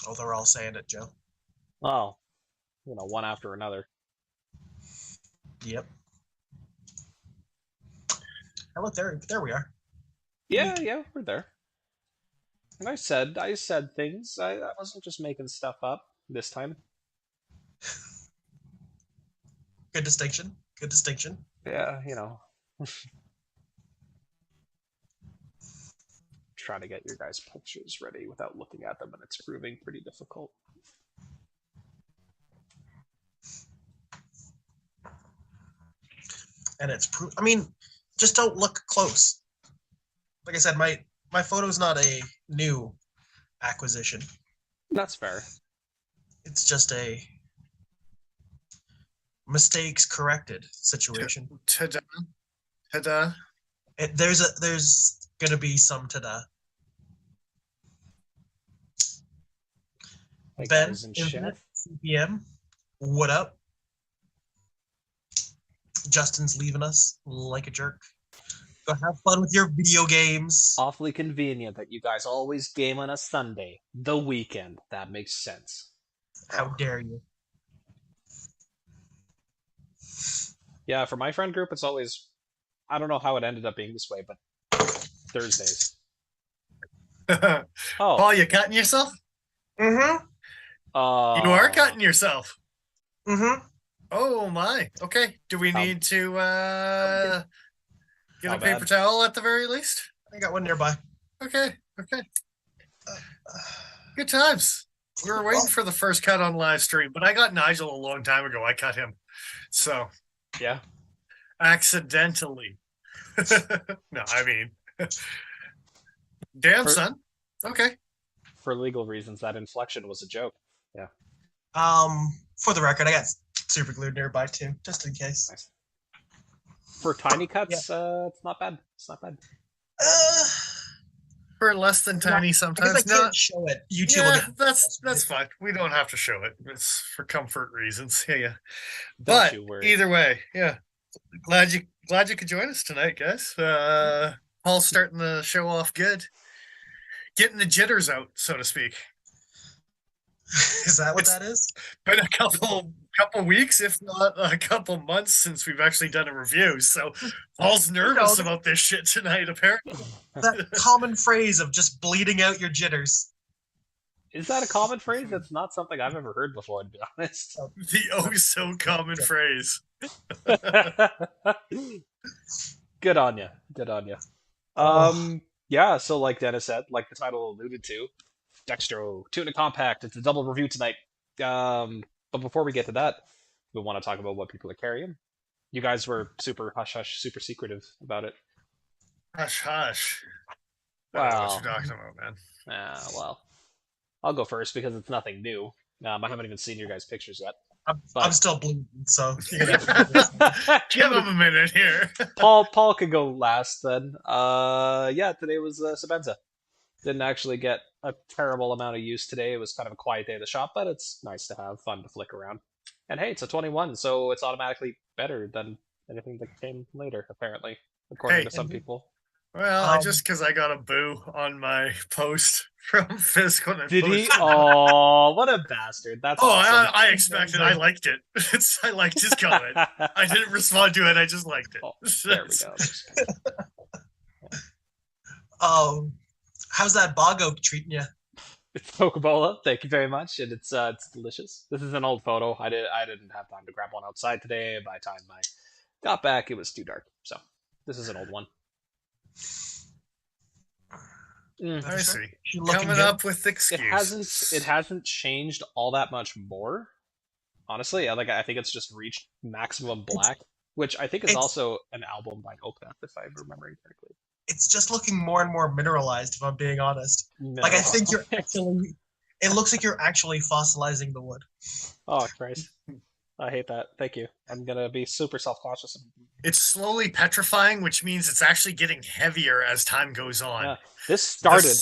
Oh, they're all saying it, Joe. Oh, one after another. Yep. Oh, look, there we are. Yeah, yeah, we're there. And I said things. I wasn't just making stuff up this time. Good distinction. Good distinction. Yeah, trying to get your guys' pictures ready without looking at them, and it's proving pretty difficult. And I mean, just don't look close. Like I said, my photo's not a new acquisition. That's fair. It's just a mistakes corrected situation. Ta-da. Ta-da. There's gonna be some ta-da. Hey Ben, guys in Infinite, chat. CPM, what up? Justin's leaving us like a jerk. Go have fun with your video games. Awfully convenient that you guys always game on a Sunday, the weekend. That makes sense. How dare you? Yeah, for my friend group, it's always. I don't know how it ended up being this way, but Thursdays. Oh. Paul, you cutting yourself? Mm-hmm. You are cutting yourself. Mm-hmm. Oh my. Okay. Do we need to get a paper bad? towel at the very least? I got one nearby. Okay. Okay. Good times. We were waiting for the first cut on live stream, but I got Nigel a long time ago. I cut him. So Yeah. accidentally. No, I mean damn son. Okay. For legal reasons, that inflection was a joke. Yeah. For the record, I got super glued nearby too, just in case. Nice. For tiny cuts, it's not bad. It's not bad. For less than tiny, sometimes I can't show it. YouTube yeah, that's fine. We don't have to show it. It's for comfort reasons. Yeah. But either way, yeah. Glad you could join us tonight, guys. Paul's starting the show off good. Getting the jitters out, so to speak. Is that what that is? Been a couple weeks, if not a couple months, since we've actually done a review. So Paul's nervous about this shit tonight, apparently. That common phrase of just bleeding out your jitters. Is that a common phrase? That's not something I've ever heard before, to be honest. The oh so common phrase. Good on you. Good on you. Yeah, so like Dennis said, like the title alluded to, Dextro, Tuna Compact, it's a double review tonight. But before we get to that, we want to talk about what people are carrying. You guys were super hush-hush, super secretive about it. Hush-hush. I don't know what you're talking about, man. Well, I'll go first because it's nothing new. I haven't even seen your guys' pictures yet. I'm still bleeding, so give him a minute here. Paul could go last then. Yeah, today was Sabenza. Didn't actually get a terrible amount of use today. It was kind of a quiet day at the shop, but it's nice to have fun to flick around. And hey, it's a 21, so it's automatically better than anything that came later, apparently, according to some people. Well, just because I got a boo on my post from Fiscal. Did he? Oh, what a bastard! That's awesome. I expected. I liked it. I liked his comment. I didn't respond to it. I just liked it. Oh, there we go. How's that bog oak treating you? It's Pokebola. Thank you very much, and it's delicious. This is an old photo. I didn't have time to grab one outside today. By the time I got back, it was too dark. So this is an old one. I see. Coming up with excuses. It hasn't changed all that much more. Honestly, I think it's just reached maximum black, which I think is also an album by Opeth, if I'm remembering correctly. It's just looking more and more mineralized, if I'm being honest. Like, I think you're actually... It looks like you're actually fossilizing the wood. Oh, Christ. I hate that. Thank you. I'm going to be super self-conscious. It's slowly petrifying, which means it's actually getting heavier as time goes on. Yeah. This started...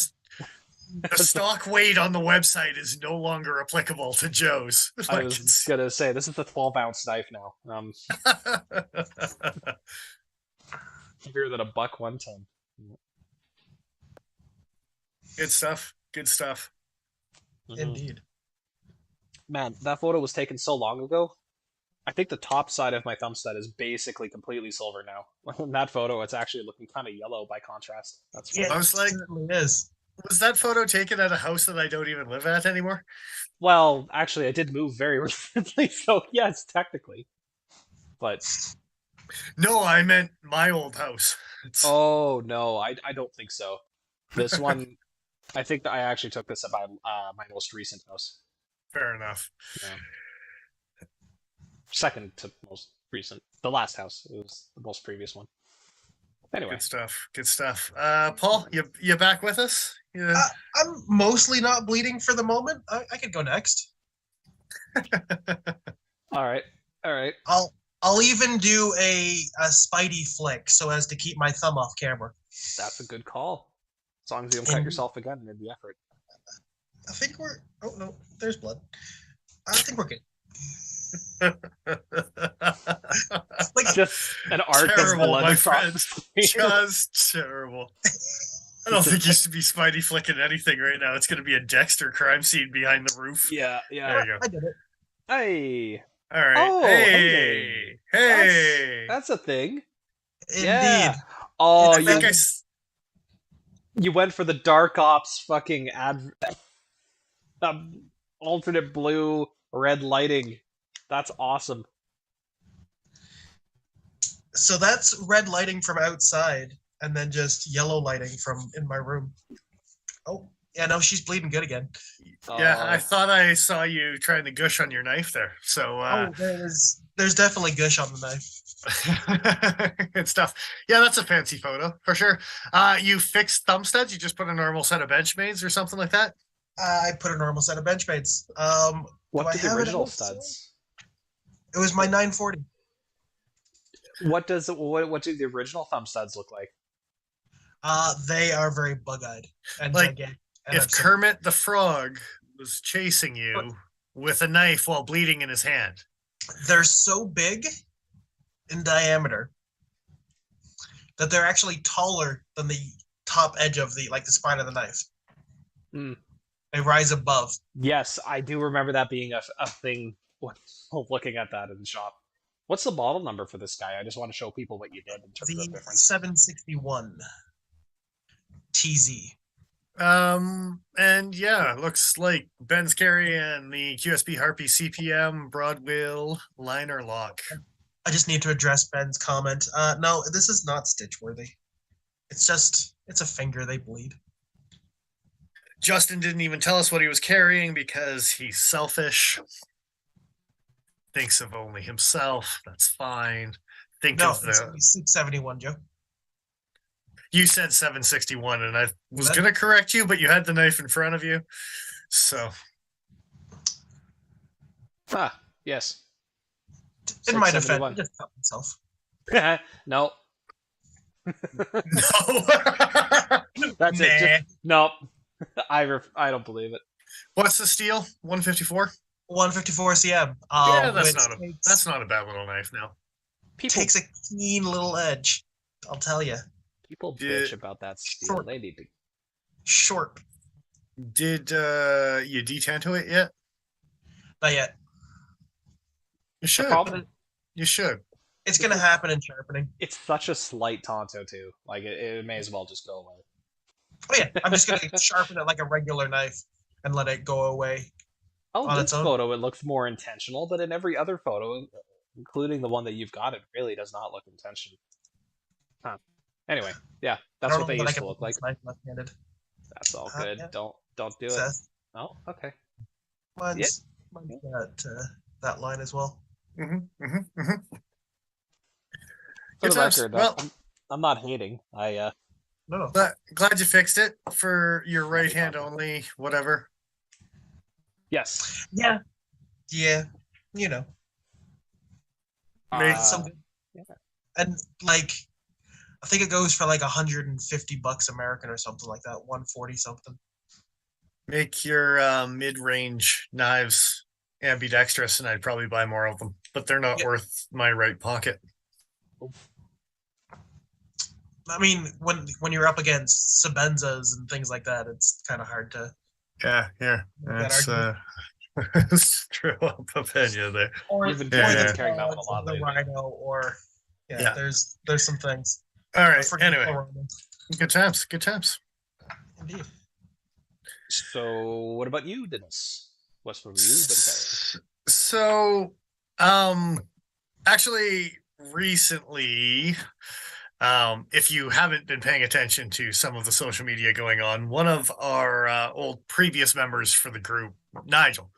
The stock weight on the website is no longer applicable to Joe's. I was going to say, this is the 12-ounce knife now. Heavier than a buck 110. Good stuff. Good stuff. Indeed. Man, that photo was taken so long ago. I think the top side of my thumb stud is basically completely silver now. In that photo, it's actually looking kind of yellow by contrast. That's funny. I was like, certainly is. Was that photo taken at a house that I don't even live at anymore? Well, actually, I did move very recently, so yes, technically. But no, I meant my old house. Oh no, I don't think so. This one, I think that I actually took this at my most recent house. Fair enough. Yeah. Second to most recent. The last house. It was the most previous one. Anyway. Good stuff. Good stuff. Paul, you back with us? Yeah. I'm mostly not bleeding for the moment. I could go next. All right. I'll even do a Spidey flick so as to keep my thumb off camera. That's a good call. As long as you don't cut yourself again in the effort. I think we're... Oh, no. There's blood. I think we're good. Like just an arc of blood across the screen. Just terrible. I don't think you should be Spidey flicking anything right now. It's going to be a Dexter crime scene behind the roof. Yeah. There you go. I did it. Hey. All right. Oh, hey. That's a thing. Indeed. Yeah. Oh, I think you went for the Dark Ops fucking alternate blue red lighting. That's awesome. So that's red lighting from outside, and then just yellow lighting from in my room. Oh, yeah, no, she's bleeding good again. Yeah, I thought I saw you trying to gush on your knife there. So there's definitely gush on the knife. Good stuff. Yeah, that's a fancy photo for sure. You fixed thumb studs? You just put a normal set of Benchmades or something like that? I put a normal set of Benchmades. What did the original studs? It was my 940. What do the original thumb studs look like? They are very bug-eyed and like gigantic. If Kermit the Frog was chasing you with a knife while bleeding in his hand. They're so big in diameter that they're actually taller than the top edge of the spine of the knife. Mm. They rise above. Yes, I do remember that being a thing looking at that in the shop. What's the model number for this guy? I just want to show people what you did in terms of the difference. 761 TZ. And yeah, looks like Ben's carrying the QSB Harpy CPM Broadwheel liner lock. I just need to address Ben's comment. No, this is not stitch worthy. It's a finger, they bleed. Justin didn't even tell us what he was carrying because he's selfish. Thinks of only himself. That's fine. It's only 671, Joe. You said 761, and I was going to correct you, but you had the knife in front of you. So. Yes. In my defense, I just cut myself. No. No. That's it. No. I don't believe it. What's the steel? 154? 154 cm. Yeah, that's not a bad little knife now. Takes a keen little edge, I'll tell you. People bitch about that steel. They need to. Short. Did you detanto it yet? Not yet. You should. You should. It's going to happen in sharpening. It's such a slight tanto, too. Like, it may as well just go away. Oh, yeah. I'm just going to sharpen it like a regular knife and let it go away. Oh, in this photo, it looks more intentional, but in every other photo, including the one that you've got, it really does not look intentional. Huh. Anyway, yeah, that's what they used to look like. Left-handed. That's all good. Yeah. Don't do it. Oh, okay. Mine's that line as well. For the record, I'm not hating. No. Glad you fixed it for your right hand only, whatever. Yes. Yeah. You know. And I think it goes for like $150 American or something like that, 140 something. Make your mid-range knives ambidextrous, and I'd probably buy more of them. But they're not worth my right pocket. I mean, when you're up against Sabenzas and things like that, it's kind of hard to. Yeah, that's it's true. I'll pin you there. Or You've been carrying that one a lot the lately. Rhino, or there's some things. All right. Anyway, good times. Indeed. So, what about you, Dennis? What's from you been carrying? So, actually, recently, if you haven't been paying attention to some of the social media going on, one of our old previous members for the group, Nigel,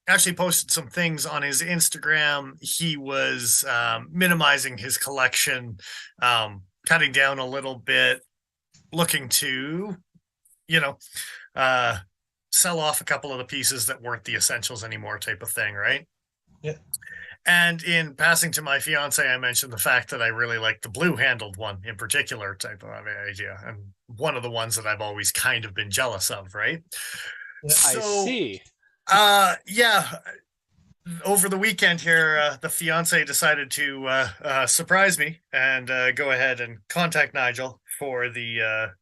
actually posted some things on his Instagram. He was minimizing his collection, cutting down a little bit, looking to, sell off a couple of the pieces that weren't the essentials anymore, type of thing, right? Yeah. And in passing to my fiance, I mentioned the fact that I really like the blue-handled one in particular, type of idea, and one of the ones that I've always kind of been jealous of, right? Yeah. So, I see. Over the weekend here, the fiance decided to surprise me and go ahead and contact Nigel for the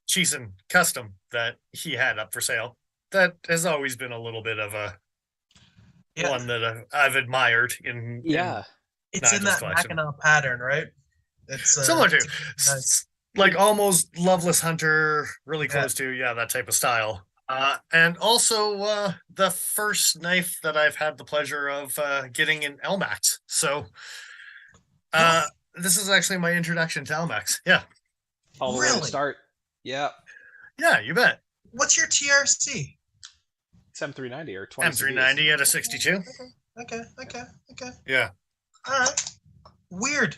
Cheesin custom that he had up for sale. That has always been a little bit of a one that I've admired in it's in that Mackinac pattern, right? It's similar to nice. Like almost Loveless Hunter, really close to that type of style. And also the first knife that I've had the pleasure of getting in Elmax. So this is actually my introduction to Elmax. Yeah. All the way to start. Yeah. Yeah, you bet. What's your TRC? It's M390 or 20. M390 at a 62. Okay. Yeah. All right. Weird.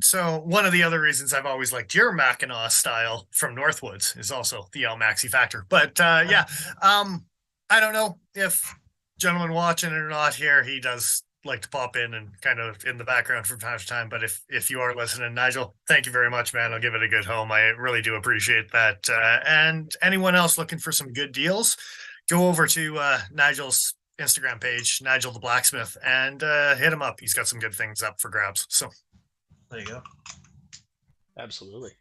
So one of the other reasons I've always liked your Mackinac style from Northwoods is also the Elmaxy factor. But I don't know if gentlemen watching it or not here, he does like to pop in and kind of in the background from time to time. But if you are listening, Nigel, thank you very much, man. I'll give it a good home. I really do appreciate that. And anyone else looking for some good deals, go over to Nigel's Instagram page, Nigel the Blacksmith, and hit him up. He's got some good things up for grabs. So there you go. Absolutely.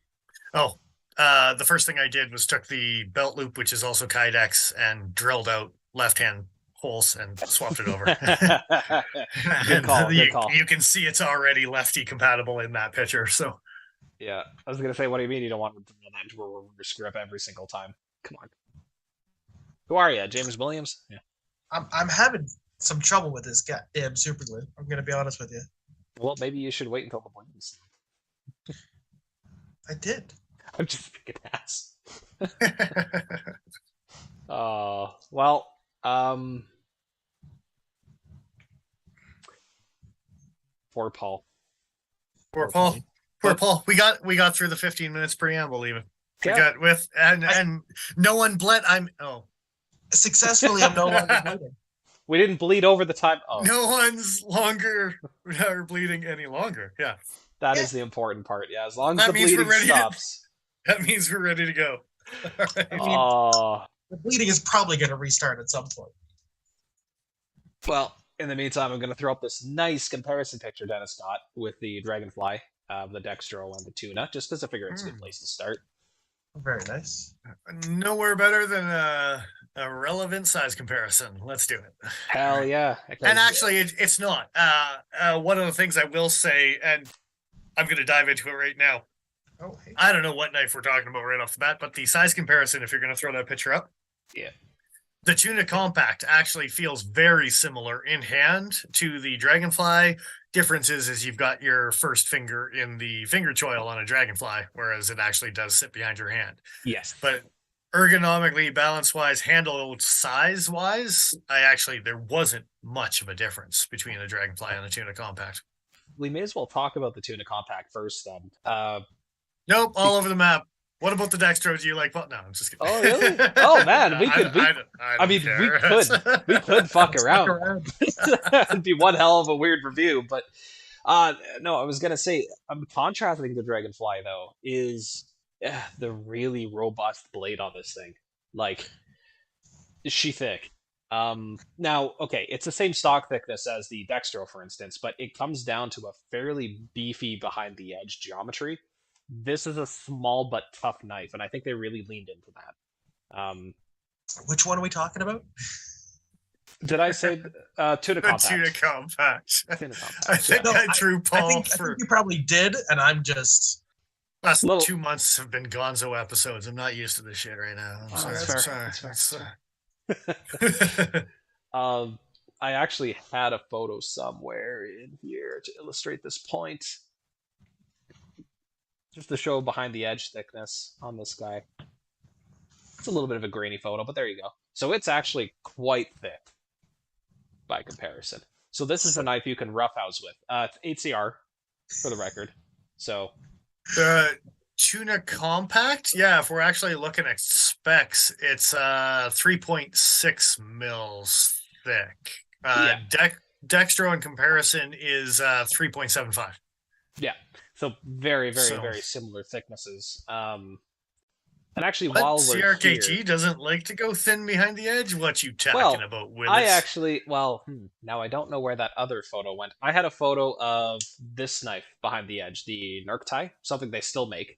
Oh, the first thing I did was took the belt loop, which is also Kydex, and drilled out left-hand holes and swapped it over. Good call. You can see it's already lefty compatible in that picture. So yeah, I was gonna say, what do you mean you don't want to run that into a reverse grip every single time? Come on. Who are you, James Williams? Yeah. I'm having some trouble with this goddamn super glue. I'm gonna be honest with you. Well, maybe you should wait until the blends. I did. I'm just thinking ass. Well, poor Paul. Poor Paul. We got through the 15 minutes preamble even. We got with and no one bled. Successfully. I'm no longer bleeding. We didn't bleed over the time. Oh. No one's longer bleeding any longer. Yeah. That is the important part. Yeah, as long as the bleeding stops. That means we're ready to go. Right. The bleeding is probably going to restart at some point. Well, in the meantime, I'm going to throw up this nice comparison picture Dennis got with the Dragonfly, the Dextro, and the Tuna, just because I figure it's a good place to start. Very nice. Nowhere better than a relevant size comparison. Let's do it. Hell yeah. And actually, it's not. One of the things I will say, and I'm going to dive into it right now. Oh, hey. I don't know what knife we're talking about right off the bat, but the size comparison, if you're going to throw that picture up. Yeah. The Tuna Compact actually feels very similar in hand to the Dragonfly. Difference is you've got your first finger in the finger choil on a Dragonfly, whereas it actually does sit behind your hand. Yes. But ergonomically, balance-wise, handle size-wise, there wasn't much of a difference between the Dragonfly and the Tuna Compact. We may as well talk about the Tuna Compact first then. Nope, all over the map. What about the Dextro? Do you like? No, I'm just kidding. Oh really? Oh man, we could. We could fuck around. It'd be one hell of a weird review, but no, I was gonna say, contrasting the Dragonfly though is the really robust blade on this thing. Like, is she thick? Now, okay, it's the same stock thickness as the Dextro, for instance, but it comes down to a fairly beefy behind the edge geometry. This is a small but tough knife, and I think they really leaned into that. Which one are we talking about? Did I say Tuna Compact? Tuna Compact. Tuna Compact. I think I drew Paul I think you probably did, and I'm just... Last 2 months have been gonzo episodes. I'm not used to this shit right now. I'm sorry. That's fair. I actually had a photo somewhere in here to illustrate this point. Just to show behind the edge thickness on this guy. It's a little bit of a grainy photo, but there you go. So it's actually quite thick by comparison. So this is a knife you can roughhouse with. It's 8CR for the record. So the Tuna Compact, yeah, if we're actually looking at specs, it's 3.6 mils thick. Dextro in comparison is 3.75. Yeah, so very similar thicknesses. And actually, while we're CRKT here, doesn't like to go thin behind the edge. What you talking about, Willis? Now I don't know where that other photo went. I had a photo of this knife behind the edge, the Nerk tie, something they still make.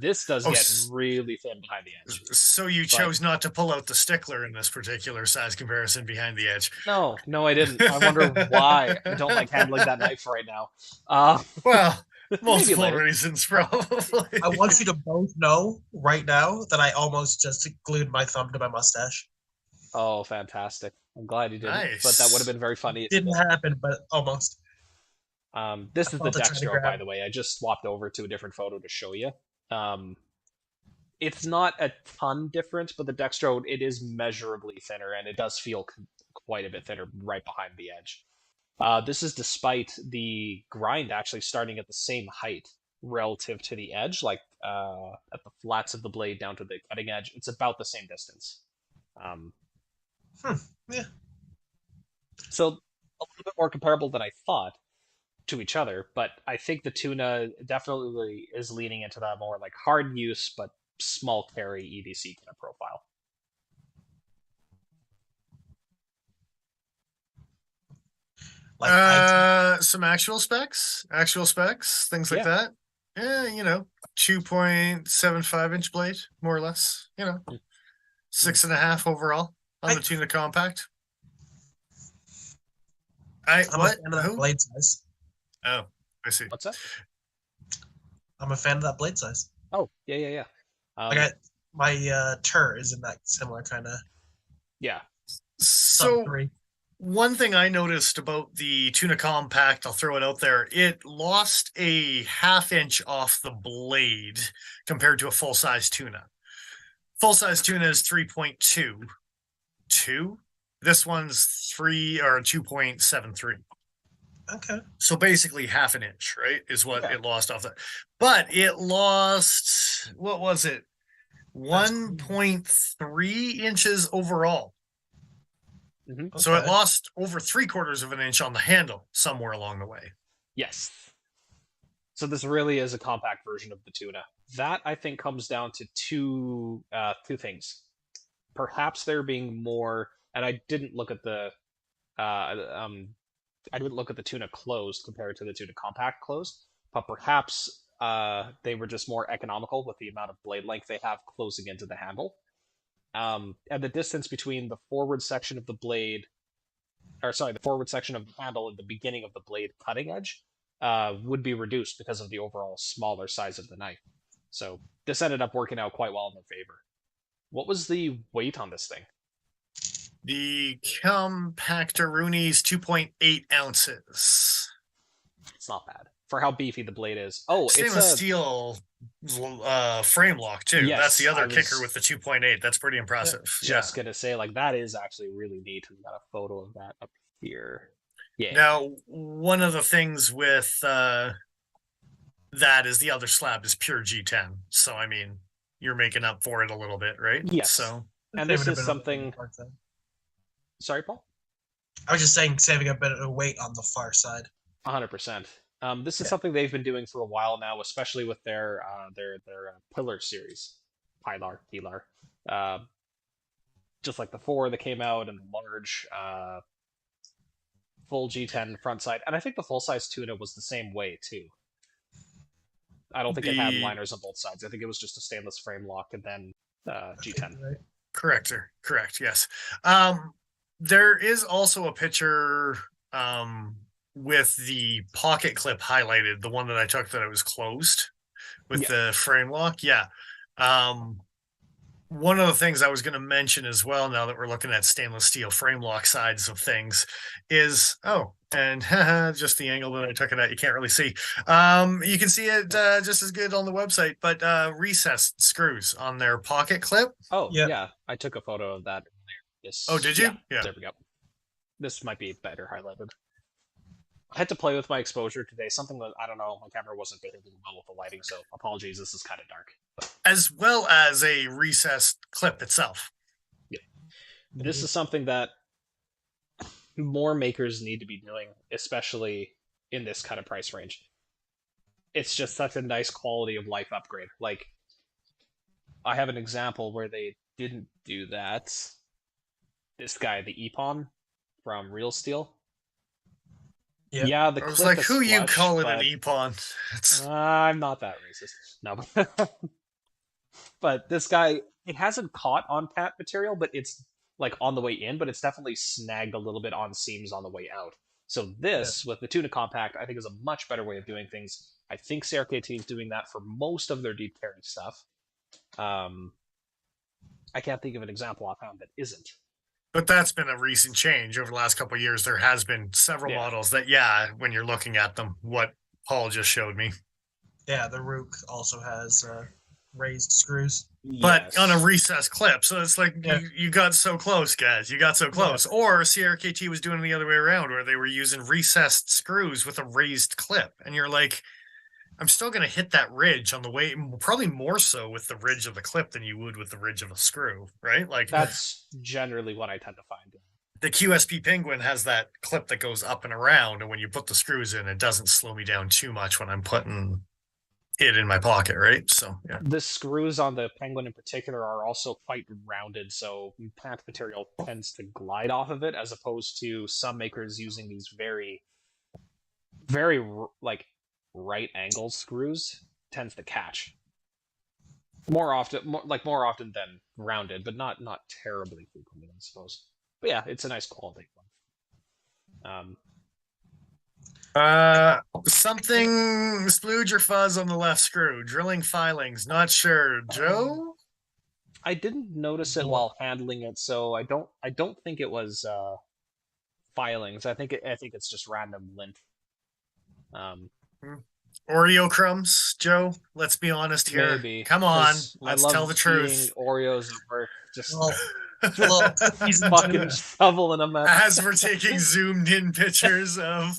This does get really thin behind the edge. So you chose not to pull out the stickler in this particular size comparison behind the edge. No, I didn't. I wonder why I don't like handling that knife right now. Well, multiple reasons, probably. I want you to both know right now that I almost just glued my thumb to my mustache. Oh, fantastic. I'm glad you didn't. Nice. But that would have been very funny. It didn't happen, but almost. This is the Dextro, by the way. I just swapped over to a different photo to show you. It's not a ton different, but the Dextro, it is measurably thinner, and it does feel quite a bit thinner right behind the edge. This is despite the grind actually starting at the same height relative to the edge, like at the flats of the blade down to the cutting edge. It's about the same distance. Yeah. So a little bit more comparable than I thought to each other, but I think the Tuna definitely is leaning into that more like hard use but small carry EDC kind of profile. Some actual specs, things like that. Yeah, 2.75 inch blade, more or less. 6.5 overall on the Tuna Compact. I'm a fan of that blade size. Oh, I see. What's that? I'm a fan of that blade size. Oh, yeah. My Tur is in that similar kind of. Yeah. So one thing I noticed about the Tuna Compact, I'll throw it out there, it lost a 1/2 inch off the blade compared to a full-size Tuna. Full-size Tuna is 3.2. This one's 2.73. Okay. So basically 1/2 inch, right, is what it lost off that. But it lost, what was it? 1.3 inches overall. Mm-hmm. So it lost over 3/4 of an inch on the handle somewhere along the way. Yes. So this really is a compact version of the Tuna. That, I think, comes down to two things. Perhaps there being more, and I didn't look at the Tuna closed compared to the Tuna Compact closed, but perhaps they were just more economical with the amount of blade length they have closing into the handle. And the distance between the forward section of the blade, the forward section of the handle and the beginning of the blade cutting edge would be reduced because of the overall smaller size of the knife. So this ended up working out quite well in their favor. What was the weight on this thing? The Compactoruni's 2.8 ounces. It's not bad for how beefy the blade is. Oh, stainless steel frame lock too. Yes, that's the other kicker with the 2.8. That's pretty impressive. Just gonna say, like, that is actually really neat. We got a photo of that up here. Yeah. Now, one of the things with that is the other slab is pure G10. So I mean, you're making up for it a little bit, right? Yes. So, and this is something. Sorry, Paul? I was just saying, saving a bit of weight on the far side. 100%. This is something they've been doing for a while now, especially with their Pillar series, Pilar. Just like the 4 that came out and the large full G10 front side, and I think the full size Tuna was the same way too. I don't think it had liners on both sides. I think it was just a stainless frame lock and then G10. Correct, sir. Correct. Yes. There is also a picture with the pocket clip highlighted, the one that I took that it was closed with the frame lock. Yeah. One of the things I was going to mention as well, now that we're looking at stainless steel frame lock sides of things, is and just the angle that I took it at, you can't really see. You can see it just as good on the website, but recessed screws on their pocket clip. Oh, yeah. I took a photo of that. Yes. Oh, did you? Yeah. There we go. This might be better highlighted. I had to play with my exposure today. Something that, I don't know, my camera wasn't behaving well with the lighting, so apologies, this is kind of dark. But... As well as a recessed clip itself. Yeah. This is something that more makers need to be doing, especially in this kind of price range. It's just such a nice quality of life upgrade. Like, I have an example where they didn't do that. This guy, the Epon from Real Steel. Yeah, the I was clip like, who flush, you calling but... an Epon? I'm not that racist. No. But this guy, it hasn't caught on pat material, but it's like on the way in, but it's definitely snagged a little bit on seams on the way out. So this, with the Tuna Compact, I think is a much better way of doing things. I think CRKT is doing that for most of their deep carry stuff. I can't think of an example offhand that isn't. But that's been a recent change over the last couple of years. There has been several models that, when you're looking at them, what Paul just showed me. Yeah, the Rook also has raised screws. But on a recessed clip. So it's like, you got so close, guys. You got so close. Yeah. Or CRKT was doing it the other way around, where they were using recessed screws with a raised clip. And you're like, I'm still going to hit that ridge on the way, probably more so with the ridge of the clip than you would with the ridge of a screw, right? Like, that's generally what I tend to find. The QSP Penguin has that clip that goes up and around, and when you put the screws in, it doesn't slow me down too much when I'm putting it in my pocket, right? So, yeah. The screws on the Penguin in particular are also quite rounded, so plant material tends to glide off of it, as opposed to some makers using these very, very, like, right angle screws tends to catch more often than rounded, but not terribly frequently, I suppose. But yeah, it's a nice quality one. Something splooge or fuzz on the left screw, drilling filings, not sure. Joe? I didn't notice it while handling it, so I don't think it was filings. I think it's just random lint. Oreo crumbs, Joe. Let's be honest here. Maybe. Come on, let's tell the truth. Oreos at work, just he's fucking shoveling them at. As we're taking zoomed in pictures of.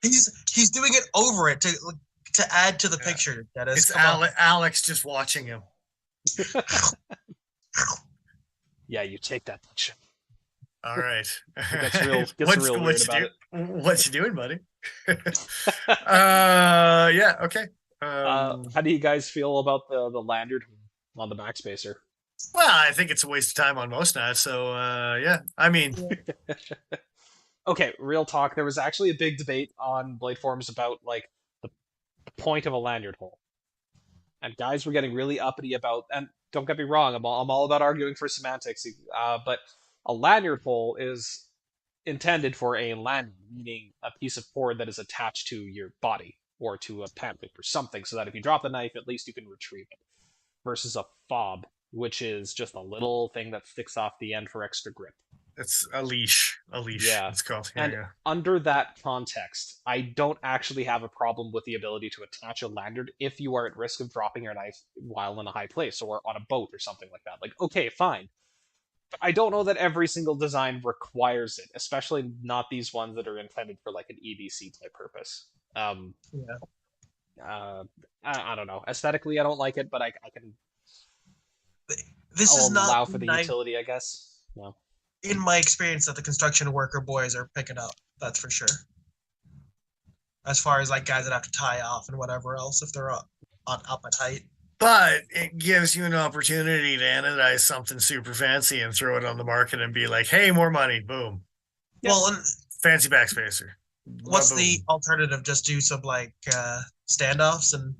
He's doing it over it to add to the picture. It's Alex just watching him. Yeah, you take that picture. All right. What you doing, buddy? Okay. How do you guys feel about the lanyard on the backspacer? Well, I think it's a waste of time on most knives. So I mean. Okay, real talk. There was actually a big debate on Blade forums about like the point of a lanyard hole, and guys were getting really uppity about. And don't get me wrong, I'm all about arguing for semantics. But a lanyard hole is intended for a lanyard, meaning a piece of cord that is attached to your body or to a pant loop or something, so that if you drop the knife, at least you can retrieve it. Versus a fob, which is just a little thing that sticks off the end for extra grip. It's a leash. Yeah, it's called. Under that context, I don't actually have a problem with the ability to attach a lanyard if you are at risk of dropping your knife while in a high place or on a boat or something like that. Like, okay, fine. But I don't know that every single design requires it, especially not these ones that are intended for like an EDC type purpose. I don't know. Aesthetically, I don't like it, but I can. I'll allow for the utility, I guess. No. In my experience, that the construction worker boys are picking up, that's for sure. As far as like guys that have to tie off and whatever else if they're up at height. But it gives you an opportunity to anodize something super fancy and throw it on the market and be like, hey, more money, boom. Yeah. Well, and fancy backspacer. What's the alternative? Just do some like standoffs and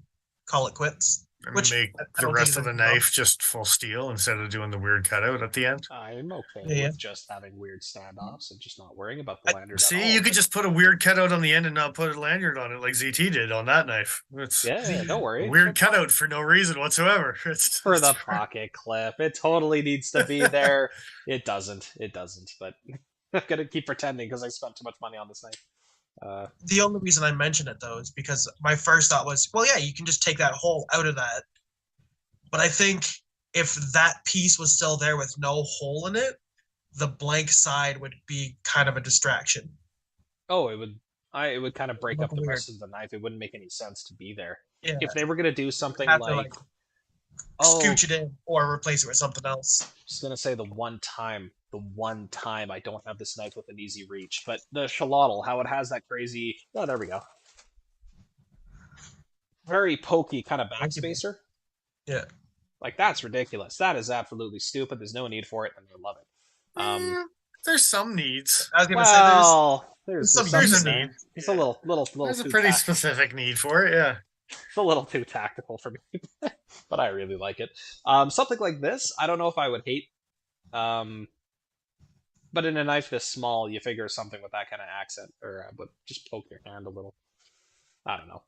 call it quits? Which make I the don't rest think of the is wrong. knife just full steel instead of doing the weird cutout at the end. I'm okay Yeah. with just having weird standoffs and just not worrying about the lanyard at all. See, you could just put a weird cutout on the end and not put a lanyard on it like ZT did on that knife. It's Yeah, don't worry. a weird cutout for no reason whatsoever. It's For the pocket clip. It totally needs to be there. It doesn't. It doesn't. But I'm gonna keep pretending because I spent too much money on this knife. The only reason I mention it though is because my first thought was, well, yeah, you can just take that hole out of that. But I think if that piece was still there with no hole in it, the blank side would be kind of a distraction. Oh, it would. It would kind of break up the Weird. rest of the knife. It wouldn't make any sense to be there. Yeah. If they were gonna do something Have to, like, oh, scooch it in or replace it with something else. I was gonna say the one time I don't have this knife with an easy reach, but the Shalotl, how it has that crazy. Oh, there we go. Very pokey kind of backspacer. Yeah. Like that's ridiculous. That is absolutely stupid. There's no need for it, and I love it. There's some needs. I was gonna Well, there's there's some There's a there. need. It's a little There's a too pretty tactical. specific need for it. Yeah. It's a little too tactical for me, but I really like it. Something like this, I don't know if I would hate. But in a knife this small, you figure something with that kind of accent, or would just poke your hand a little. I don't know.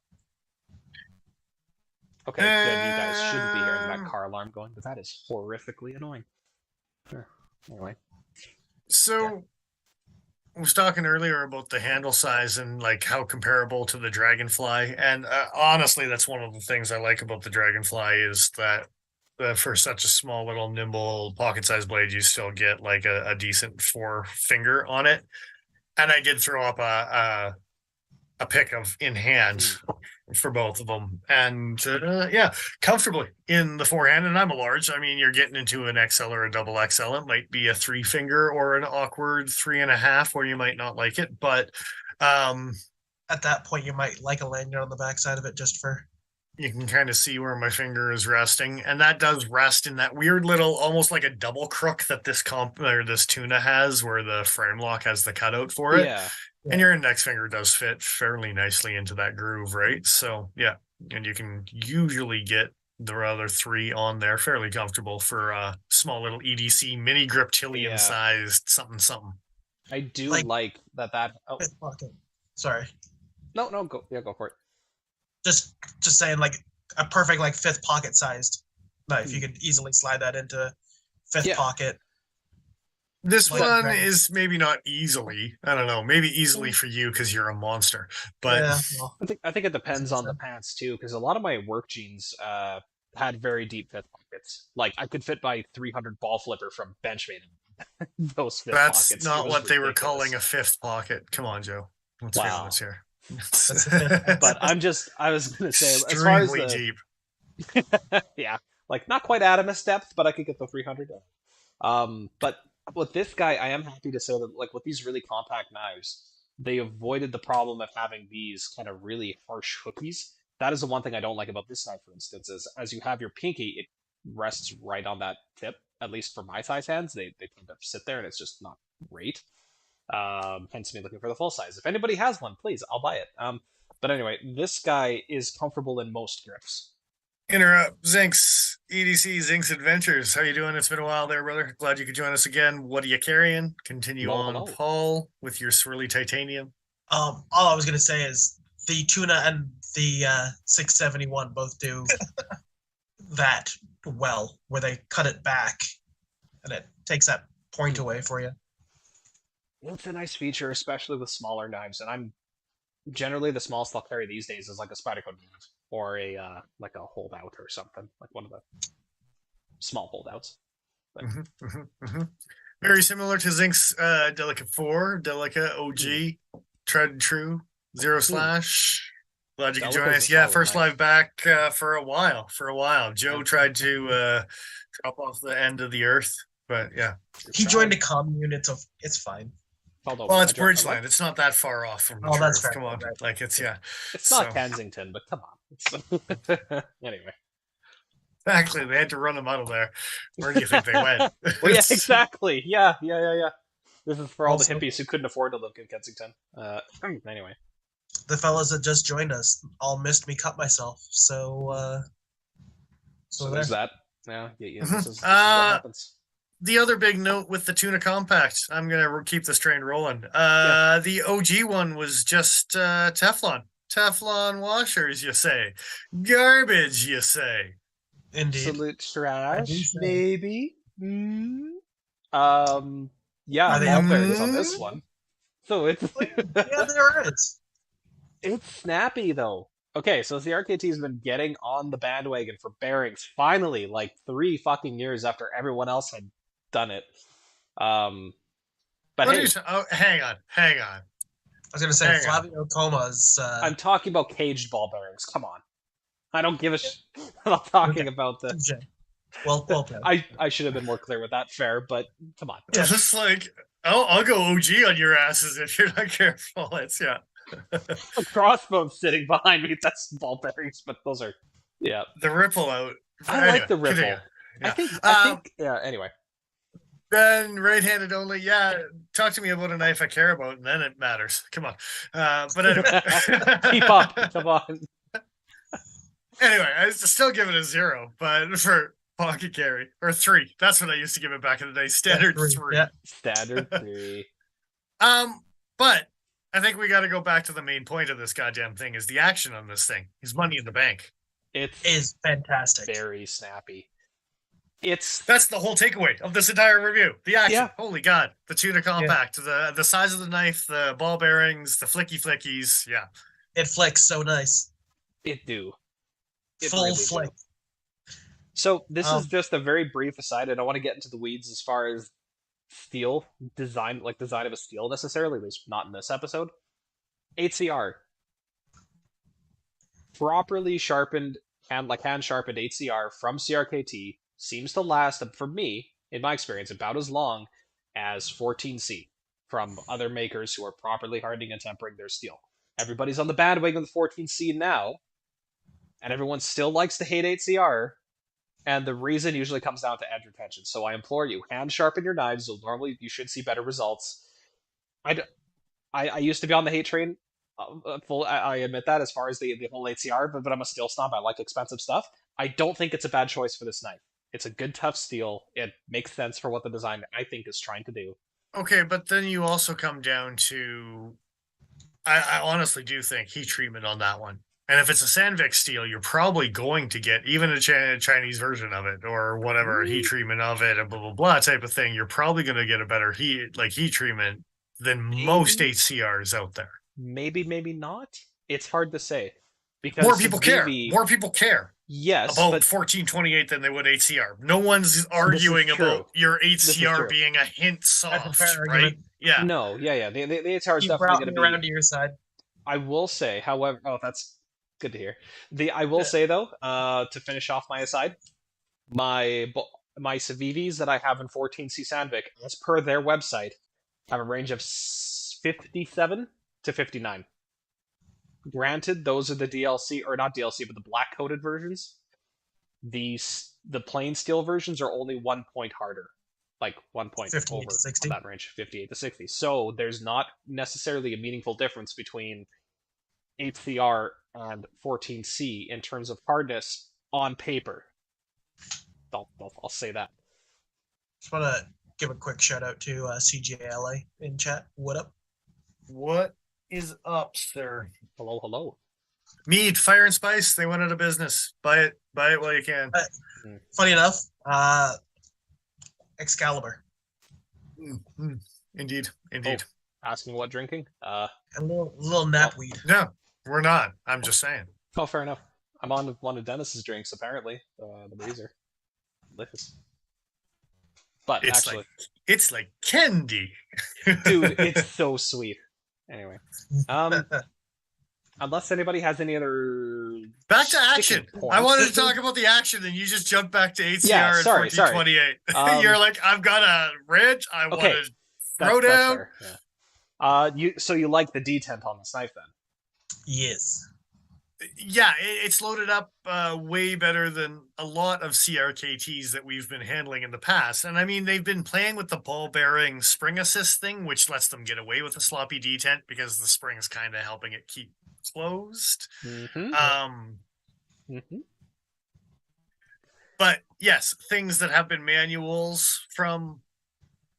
Okay, good. You guys shouldn't be hearing that car alarm going, but that is horrifically annoying. Anyway. So, I was talking earlier about the handle size and like how comparable to the Dragonfly, and honestly, that's one of the things I like about the Dragonfly is that for such a small little nimble pocket-sized blade, you still get like a decent 4-finger on it. And I did throw up a pick of in hand for both of them, and yeah, comfortably in the forehand. And I'm a large. I mean, you're getting into an XL or a double XL. It might be a 3-finger or an awkward 3.5, where you might not like it. But at that point, you might like a lanyard on the backside of it just for. You can kind of see where my finger is resting, and that does rest in that weird little, almost like a double crook that this this Tuna has, where the frame lock has the cutout for it. Yeah. And your index finger does fit fairly nicely into that groove, right? So yeah, and you can usually get the other 3 on there fairly comfortable for a small little EDC mini griptilian sized something. I do like that. Oh. Fifth pocket. Sorry. No, go for it. Just saying, like a perfect like 5th pocket sized knife. You could easily slide that into 5th pocket. This one is maybe not easily. I don't know. Maybe easily for you because you're a monster. But yeah, well, I think it depends on the pants too, because a lot of my work jeans had very deep 5th pockets. Like I could fit my 300 ball flipper from Benchmade in those 5th pockets. That's not what they were calling a 5th pocket. Come on, Joe. Let's be honest here. But I was gonna say, as far as deep. Yeah, like not quite Adamus depth, but I could get the 300. But with this guy, I am happy to say that, like, with these really compact knives, they avoided the problem of having these kind of really harsh hookies. That is the one thing I don't like about this knife, for instance, is as you have your pinky, it rests right on that tip. At least for my size hands, they tend to sit there, and it's just not great. Hence me looking for the full size. If anybody has one, please, I'll buy it. But anyway, this guy is comfortable in most grips. Interrupt Zinx EDC Zinx Adventures. How you doing? It's been a while there, brother. Glad you could join us again. What are you carrying? Continue on, Paul, with your swirly titanium. All I was gonna say is the Tuna and the 671 both do that well, where they cut it back and it takes that point away for you. It's a nice feature, especially with smaller knives, and I'm generally the smallest I'll carry these days is like a Spyderco knife or a like a holdout or something, like one of the small holdouts. But... Very similar to Zinx Delica 4, Delica OG, Tried and True, Zero Slash. Glad you could join us. Yeah, first live back for a while. Joe tried to drop off the end of the earth, but yeah. He joined a commune. It's fine. Well, it's Bridgeland. It's not that far off from the that's fair. Come on. Right. Like it's It's not Kensington, but come on. Anyway. Exactly. They had to run them out of there. Where do you think they went? Well, yeah, exactly. Yeah. This is for all the hippies who couldn't afford to live in Kensington. Anyway. The fellas that just joined us all missed me cut myself, so So there's that. Yeah, this is what happens. The other big note with the Tuna Compact, I'm going to keep this train rolling. The OG one was just Teflon. Teflon washers, you say. Garbage, you say. Indeed. Absolute trash, maybe. Yeah, ball bearings on this one. So it's... yeah, there is. It's snappy, though. Okay, so the CRKT's been getting on the bandwagon for bearings, finally, like 3 fucking years after everyone else had done it. But hey, hang on. I was gonna say Flavio Coma's. I'm talking about caged ball bearings. Come on, I don't give a shit. I'm not talking about the. Well, I should have been more clear with that. Fair, but come on. Yeah, just like I'll go OG on your asses if you're not careful. It's A crossbone's sitting behind me. That's ball bearings, but those are the ripple out. I like the ripple. Yeah. I think. Yeah. Anyway. Ben, right-handed only. Yeah, talk to me about a knife I care about, and then it matters. Come on. But anyway. Keep up. Come on. Anyway, I still give it a 0, but for pocket carry. Or 3. That's what I used to give it back in the day. Standard 3. Yeah. Standard 3. But I think we got to go back to the main point of this goddamn thing is the action on this thing. Is money in the bank. It is fantastic. Very snappy. That's the whole takeaway of this entire review. The action. Yeah. Holy God. The Tuna Compact. Yeah. The size of the knife, the ball bearings, the flickies. Yeah. It flicks so nice. It do. Full really flick. Do. So this is just a very brief aside. I don't want to get into the weeds as far as steel design, like design of a steel necessarily, at least not in this episode. HCR. Properly sharpened, hand-sharpened HCR from CRKT seems to last, for me, in my experience, about as long as 14C from other makers who are properly hardening and tempering their steel. Everybody's on the bandwagon with 14C now, and everyone still likes to hate HCR, and the reason usually comes down to edge retention. So I implore you, hand sharpen your knives. Normally, you should see better results. I used to be on the hate train. I admit that as far as the whole HCR, but I'm a steel snob. I like expensive stuff. I don't think it's a bad choice for this knife. It's a good, tough steel. It makes sense for what the design, I think, is trying to do. Okay, but then you also come down to... I honestly do think heat treatment on that one. And if it's a Sandvik steel, you're probably going to get even a Chinese version of it or whatever, heat treatment of it and blah, blah, blah type of thing. You're probably going to get a better heat treatment than most HCRs out there. Maybe not. It's hard to say. Because more people care. More people care. Yes, about 1428 than they would HCR. No one's arguing about your HCR being a hint soft, right? Yeah. No, yeah. The HCR is definitely going to be around to your side. I will say, however, that's good to hear. I will say though, to finish off my aside, my Civivis that I have in 14C Sandvik, as per their website, have a range of 57 to 59. Granted, those are the DLC, or not DLC, but the black coated versions. The plain steel versions are only 1 point harder, like 1 point over that range, 58 to 60. So there's not necessarily a meaningful difference between HCR and 14C in terms of hardness on paper. I'll say that. Just want to give a quick shout out to CJLA in chat. What up? What is up, sir? Hello. Mead, Fire and Spice, they went out of business. Buy it while you can. Funny enough, Excalibur. Indeed. Oh, asking what drinking? A little napweed. No, we're not. I'm just saying. Oh, fair enough. I'm on one of Dennis's drinks, apparently. The Breezer. Delicious. But it's like candy. Dude, it's so sweet. Anyway. Unless anybody has any other... Back to action. I wanted to talk about the action, and you just jumped back to HCR and 1428. You're like, I've got a ridge. I want to throw down. Yeah. So you like the detent on this knife, then? Yes. Yeah, it's loaded up way better than a lot of CRKTs that we've been handling in the past. And I mean, they've been playing with the ball bearing spring assist thing, which lets them get away with a sloppy detent because the spring's kind of helping it keep closed. But yes, things that have been manuals from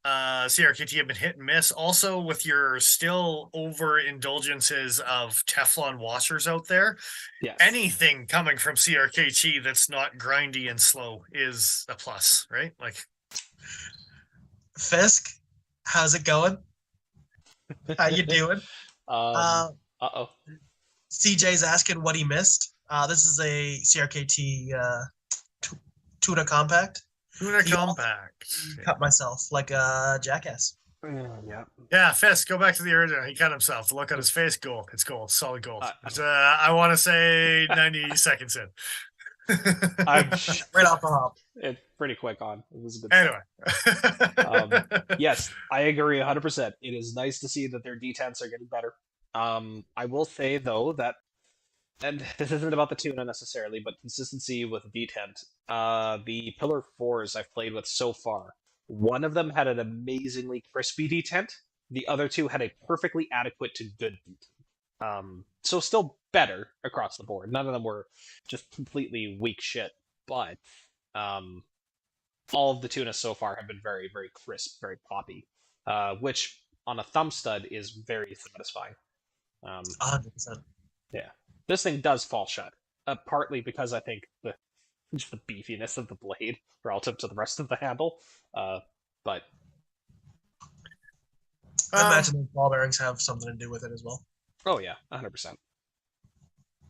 CRKT have been hit and miss. Also, with your still overindulgences of Teflon washers out there, Yes. anything coming from CRKT that's not grindy and slow is a plus, right? Like, Fisk, how's it going? How you doing? Uh-oh. CJ's asking what he missed. This is a CRKT Tuna compact. Tuna compact. Cut myself like a jackass. Yeah. Yeah, Fisk, go back to the original. He cut himself. The look on his face, gold. It's gold. Solid gold. I want to say 90 seconds in. I'm right off the hop. It's pretty quick on. It was a good. Anyway. Yes, I agree 100%. It is nice to see that their detents are getting better. I will say though that, and this isn't about the tuna necessarily, but consistency with detent. The Pillar 4s I've played with so far, one of them had an amazingly crispy detent. The other two had a perfectly adequate to good detent. So still better across the board. None of them were just completely weak shit, but all of the tuna so far have been very, very crisp, very poppy, which on a thumb stud is very satisfying. 100%. Yeah. This thing does fall shut, partly because I think just the beefiness of the blade relative to the rest of the handle, but I imagine those ball bearings have something to do with it as well. Oh yeah, 100%.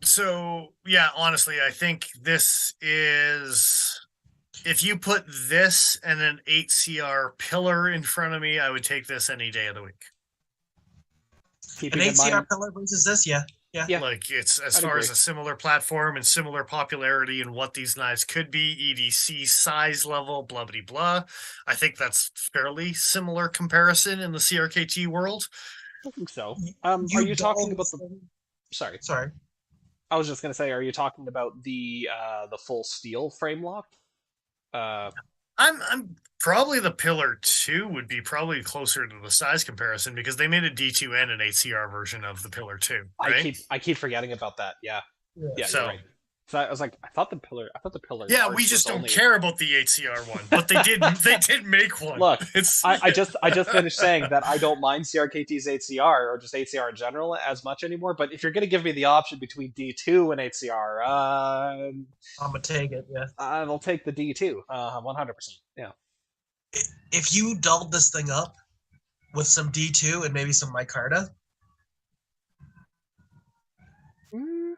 So yeah, honestly, I think this is, if you put this and an 8CR pillar in front of me, I would take this any day of the week. An 8CR pillar versus this, yeah. Like, it's as far as a similar platform and similar popularity and what these knives could be, EDC size level, blah blah blah. I think that's fairly similar comparison in the CRKT world. I think so. Are you talking about the? Sorry. I was just gonna say, are you talking about the full steel frame lock? I'm probably the Pillar 2 would be probably closer to the size comparison because they made a D2 and an 8CR version of the Pillar 2. Right? I keep forgetting about that. Yeah. So, you're right. So I was like, I thought the pillar. Yeah, we just don't care about the 8CR one, but they did make one. Look, I just finished saying that I don't mind CRKT's 8CR or just 8CR in general as much anymore. But if you're gonna give me the option between D2 and 8CR, I'm gonna take it. Yeah, I'll take the D2. 100%. Yeah. If you dulled this thing up with some D2 and maybe some micarta, you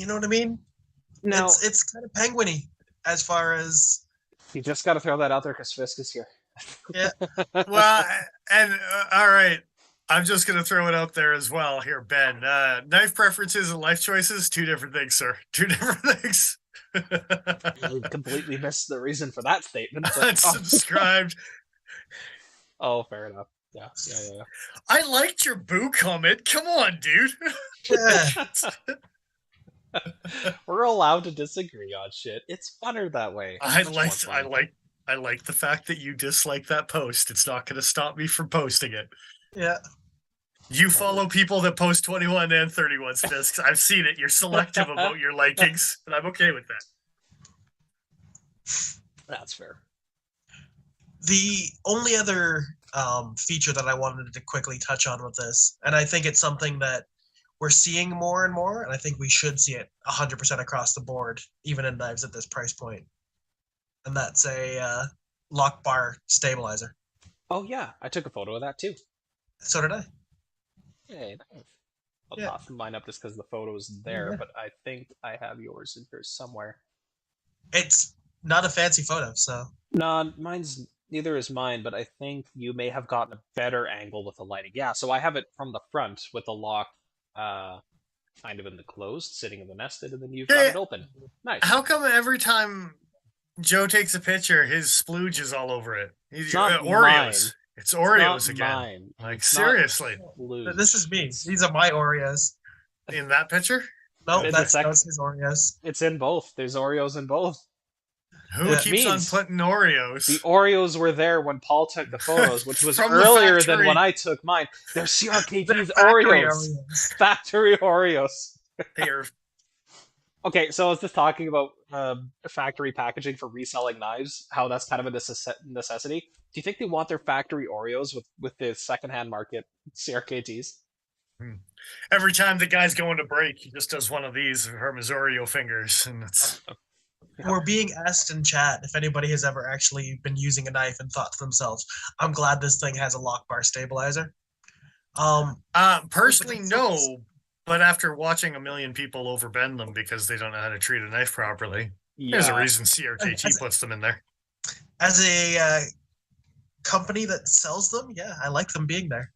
know what I mean? No, it's kind of penguiny as far as. You just got to throw that out there because Fisk is here. Yeah. Well, and all right, I'm just gonna throw it out there as well. Here, Ben. Knife preferences and life choices, 2 different things, sir. 2 different things. You completely missed the reason for that statement. Unsubscribed. Oh, fair enough. Yeah. I liked your boo comment. Come on, dude. Yeah. We're allowed to disagree on shit. It's funner that way. I like the fact that you dislike that post. It's not going to stop me from posting it. Yeah. You follow people that post 21 and 31 Fisks. I've seen it. You're selective about your likings, and I'm okay with that. That's fair. The only other feature that I wanted to quickly touch on with this, and I think it's something that we're seeing more and more, and I think we should see it 100% across the board, even in knives at this price point. And that's a lock bar stabilizer. Oh yeah, I took a photo of that too. So did I. Hey, nice. I'll toss mine up just because the photo's there, but I think I have yours in here somewhere. It's not a fancy photo, so. No, neither is mine, but I think you may have gotten a better angle with the lighting. Yeah, so I have it from the front with the lock kind of in the closed, sitting in the nested, and then you've got it open. Nice. How come every time Joe takes a picture, his splooge is all over it? It's not Oreos. Mine. It's Oreos again. Mine. Like, seriously. This is me. These are my Oreos. In that picture? No, that's his Oreos. It's in both. There's Oreos in both. Who keeps on putting Oreos? The Oreos were there when Paul took the photos, which was earlier than when I took mine. They're CRKT's Oreos. Factory Oreos. They are. Okay, so I was just talking about factory packaging for reselling knives, how that's kind of a necessity. Do you think they want their factory Oreos with the secondhand market CRKTs? Every time the guy's going to break, he just does one of these from his Oreo fingers, and it's. Yeah. We're being asked in chat if anybody has ever actually been using a knife and thought to themselves, "I'm glad this thing has a lock bar stabilizer." Personally, no. But after watching a million people overbend them because they don't know how to treat a knife properly, there's a reason CRKT puts them in there. As a company that sells them, yeah, I like them being there.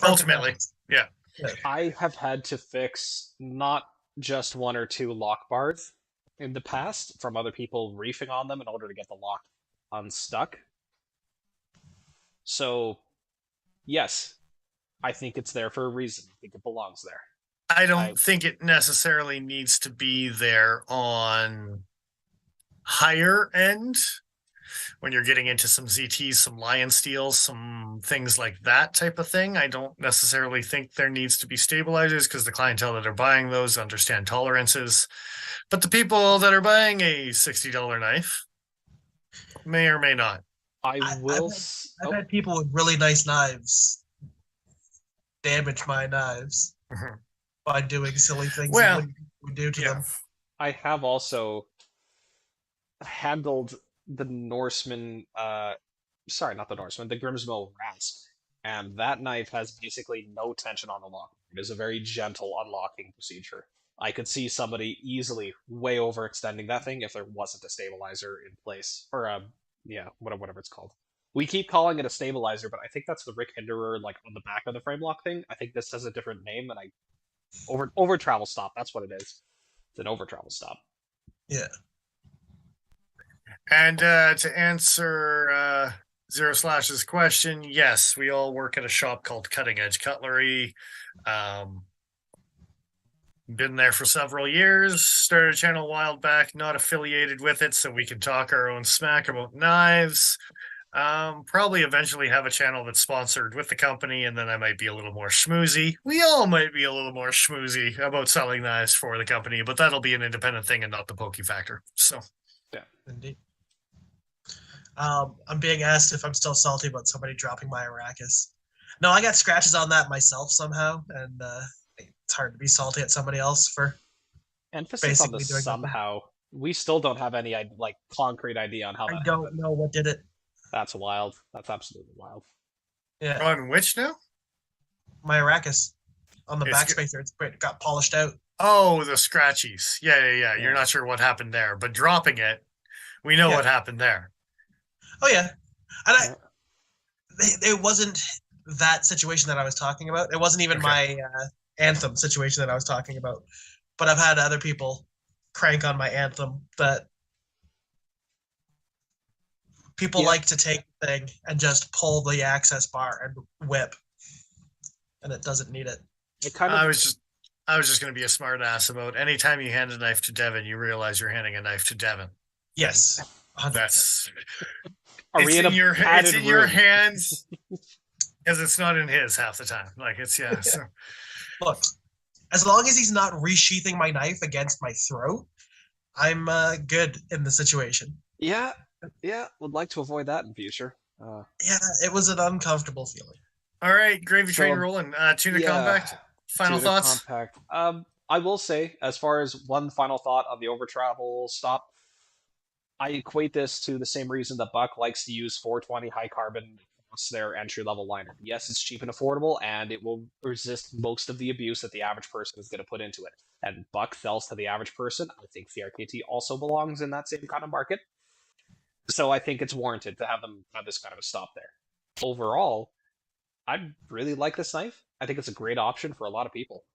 Ultimately, yeah. I have had to fix not just one or two lock bars in the past from other people reefing on them in order to get the lock unstuck. So, yes, I think it's there for a reason. I think it belongs there. I don't think it necessarily needs to be there on higher end when you're getting into some ZTs, some Lion Steels, some things like that type of thing. I don't necessarily think there needs to be stabilizers because the clientele that are buying those understand tolerances. But the people that are buying a $60 knife may or may not. I've had people with really nice knives damage my knives by doing silly things we do to them. I have also handled the Norseman, sorry, not the Norseman, the Grimsmill Rasp, and that knife has basically no tension on the lock. It is a very gentle unlocking procedure. I could see somebody easily way overextending that thing if there wasn't a stabilizer in place, or whatever it's called. We keep calling it a stabilizer, but I think that's the Rick Hinderer, like on the back of the frame lock thing. I think this has a different name, and over travel stop. That's what it is. It's an over travel stop. Yeah. And to answer Zero Slash's question, yes, we all work at a shop called Cutting Edge Cutlery. Been there for several years. Started a channel a while back, not affiliated with it, so we can talk our own smack about knives. Probably eventually have a channel that's sponsored with the company, and then I might be a little more schmoozy. We all might be a little more schmoozy about selling knives for the company, but that'll be an independent thing and not the Pokey factor. So, yeah, indeed. I'm being asked if I'm still salty about somebody dropping my Arrakis. No, I got scratches on that myself somehow, and it's hard to be salty at somebody else for emphasis on the somehow. We still don't have any like concrete idea on how. I don't know what did it. That's wild. That's absolutely wild. Yeah. On which now? My Arrakis. On the backspacer, it got polished out. Oh, the scratchies. Yeah. You're not sure what happened there, but dropping it, we know what happened there. Oh yeah, and it wasn't that situation that I was talking about. It wasn't even my Anthem situation that I was talking about. But I've had other people crank on my Anthem that people like to take the thing and just pull the access bar and whip, and it doesn't need it. I was just going to be a smart ass about anytime you hand a knife to Devin, you realize you're handing a knife to Devin. Yes, 100%. That's. It's in your hands because it's not in his half the time. Like it's So. Look, as long as he's not resheathing my knife against my throat, I'm good in the situation. Yeah, would like to avoid that in future. Yeah, it was an uncomfortable feeling. All right, gravy train rolling. Tuna Compact. Final thoughts. Compact. I will say, as far as one final thought on the over travel stop, I equate this to the same reason that Buck likes to use 420 high carbon as their entry level liner. Yes, it's cheap and affordable, and it will resist most of the abuse that the average person is going to put into it. And Buck sells to the average person. I think CRKT also belongs in that same kind of market. So I think it's warranted to have them have this kind of a stop there. Overall, I really like this knife. I think it's a great option for a lot of people.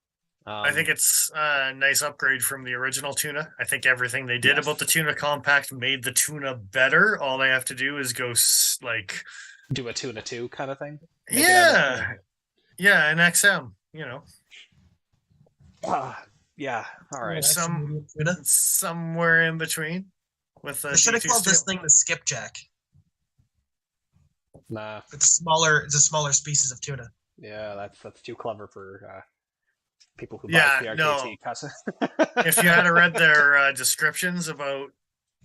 I think it's a nice upgrade from the original Tuna. I think everything they did about the Tuna Compact made the Tuna better. All they have to do is go do a Tuna 2 kind of thing. Yeah, an XM. Yeah. All right. Somewhere in between. With I should have called this thing the skipjack. Nah. It's smaller. It's a smaller species of tuna. Yeah, that's too clever for people who Yeah, buy CRKT no. cuss. If you had read their descriptions about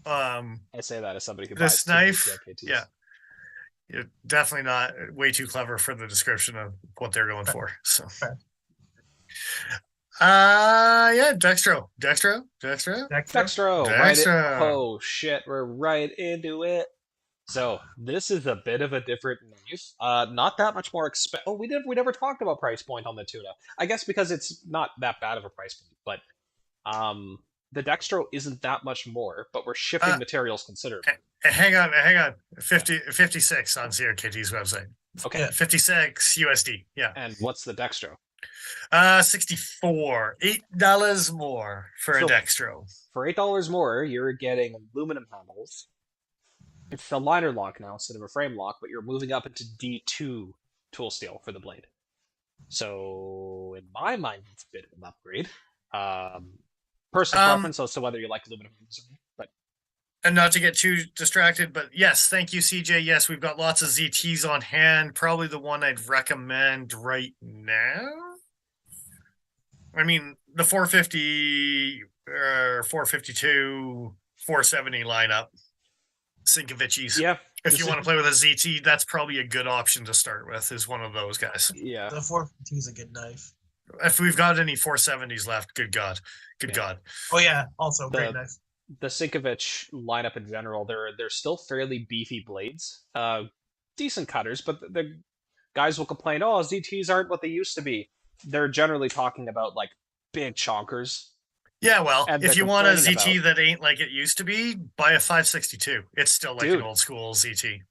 I say that as somebody who this buys too many knife, CRKTs. yeah, you're definitely not way too clever for the description of what they're going for. So, yeah, Dextro. Right. Oh shit, we're right into it. So this is a bit of a different knife. Not that much more expensive. Oh, we never talked about price point on the Tuna. I guess because it's not that bad of a price point, but the Dextro isn't that much more, but we're shipping materials considerably. Hang on. 56 on CRKT's website. Okay. 56 USD. Yeah. And what's the Dextro? 64. $8 more for a Dextro. For $8 more, you're getting aluminum handles. It's a liner lock now instead of a frame lock, but you're moving up into D2 tool steel for the blade. So, in my mind, it's a bit of an upgrade. Personal preference as to whether you like aluminum handles or not, but. And not to get too distracted, but yes, thank you, CJ. Yes, we've got lots of ZTs on hand. Probably the one I'd recommend right now. I mean, the 450, 452, 470 lineup. Sinkovich's. Yeah. If you want to play with a ZT, that's probably a good option to start with, is one of those guys. Yeah. The 452 is a good knife. If we've got any 470s left, good God. God. Oh, yeah. Also, great knife. The Sinkovich lineup in general, they're still fairly beefy blades. Decent cutters, but the guys will complain, oh, ZTs aren't what they used to be. They're generally talking about, like, big chonkers. Yeah, well, if you want a ZT that ain't like it used to be, buy a 562. It's still like an old school ZT.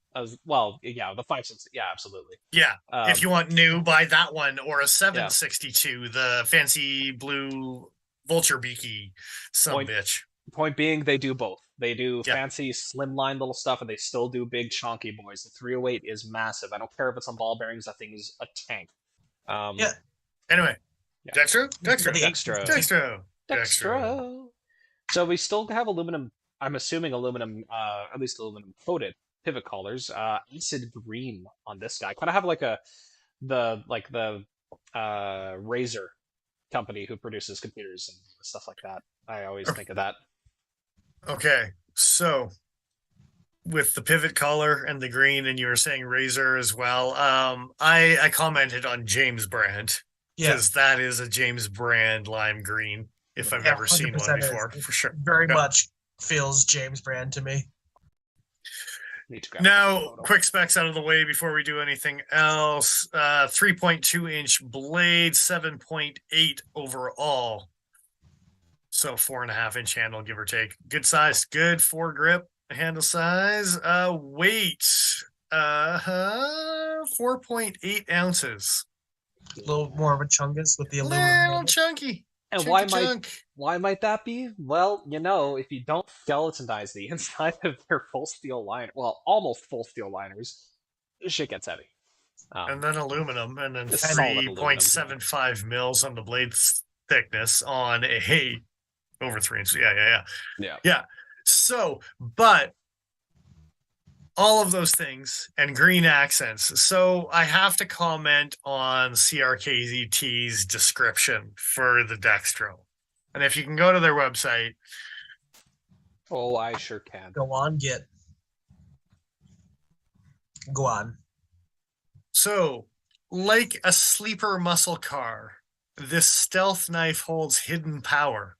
Well, yeah, the 560. Yeah, absolutely. Yeah, if you want new, buy that one, or a 762, the fancy blue vulture beaky bitch. Point being, they do both. They do fancy slimline little stuff, and they still do big chonky boys. The 308 is massive. I don't care if it's on ball bearings. That thing is a tank. Anyway, Dextro. So we still have aluminum. I'm assuming aluminum, at least aluminum coated pivot collars. Acid green on this guy. Kind of have like the Razer company who produces computers and stuff like that. I always think of that. Okay, so with the pivot collar and the green, and you were saying Razer as well. I commented on James Brand because that is a James Brand lime green. If I've ever seen one before, for sure. Very much feels James Brand to me. Now, quick specs out of the way before we do anything else. 3.2-inch blade, 7.8 overall. So 4.5-inch handle, give or take. Good size, good foregrip handle size. Weight, 4.8 ounces. A little more of a chungus with the aluminum. Little chunky. And why might that be? Well, if you don't skeletonize the inside of their full steel liner, well, almost full steel liners, shit gets heavy. And then aluminum, and then 3.75 mils on the blade thickness on a over 3 inches. Yeah. So, but all of those things and green accents. So I have to comment on CRKT's description for the Dextro. And if you can go to their website. Oh, I sure can. Go on. So, like a sleeper muscle car, this stealth knife holds hidden power.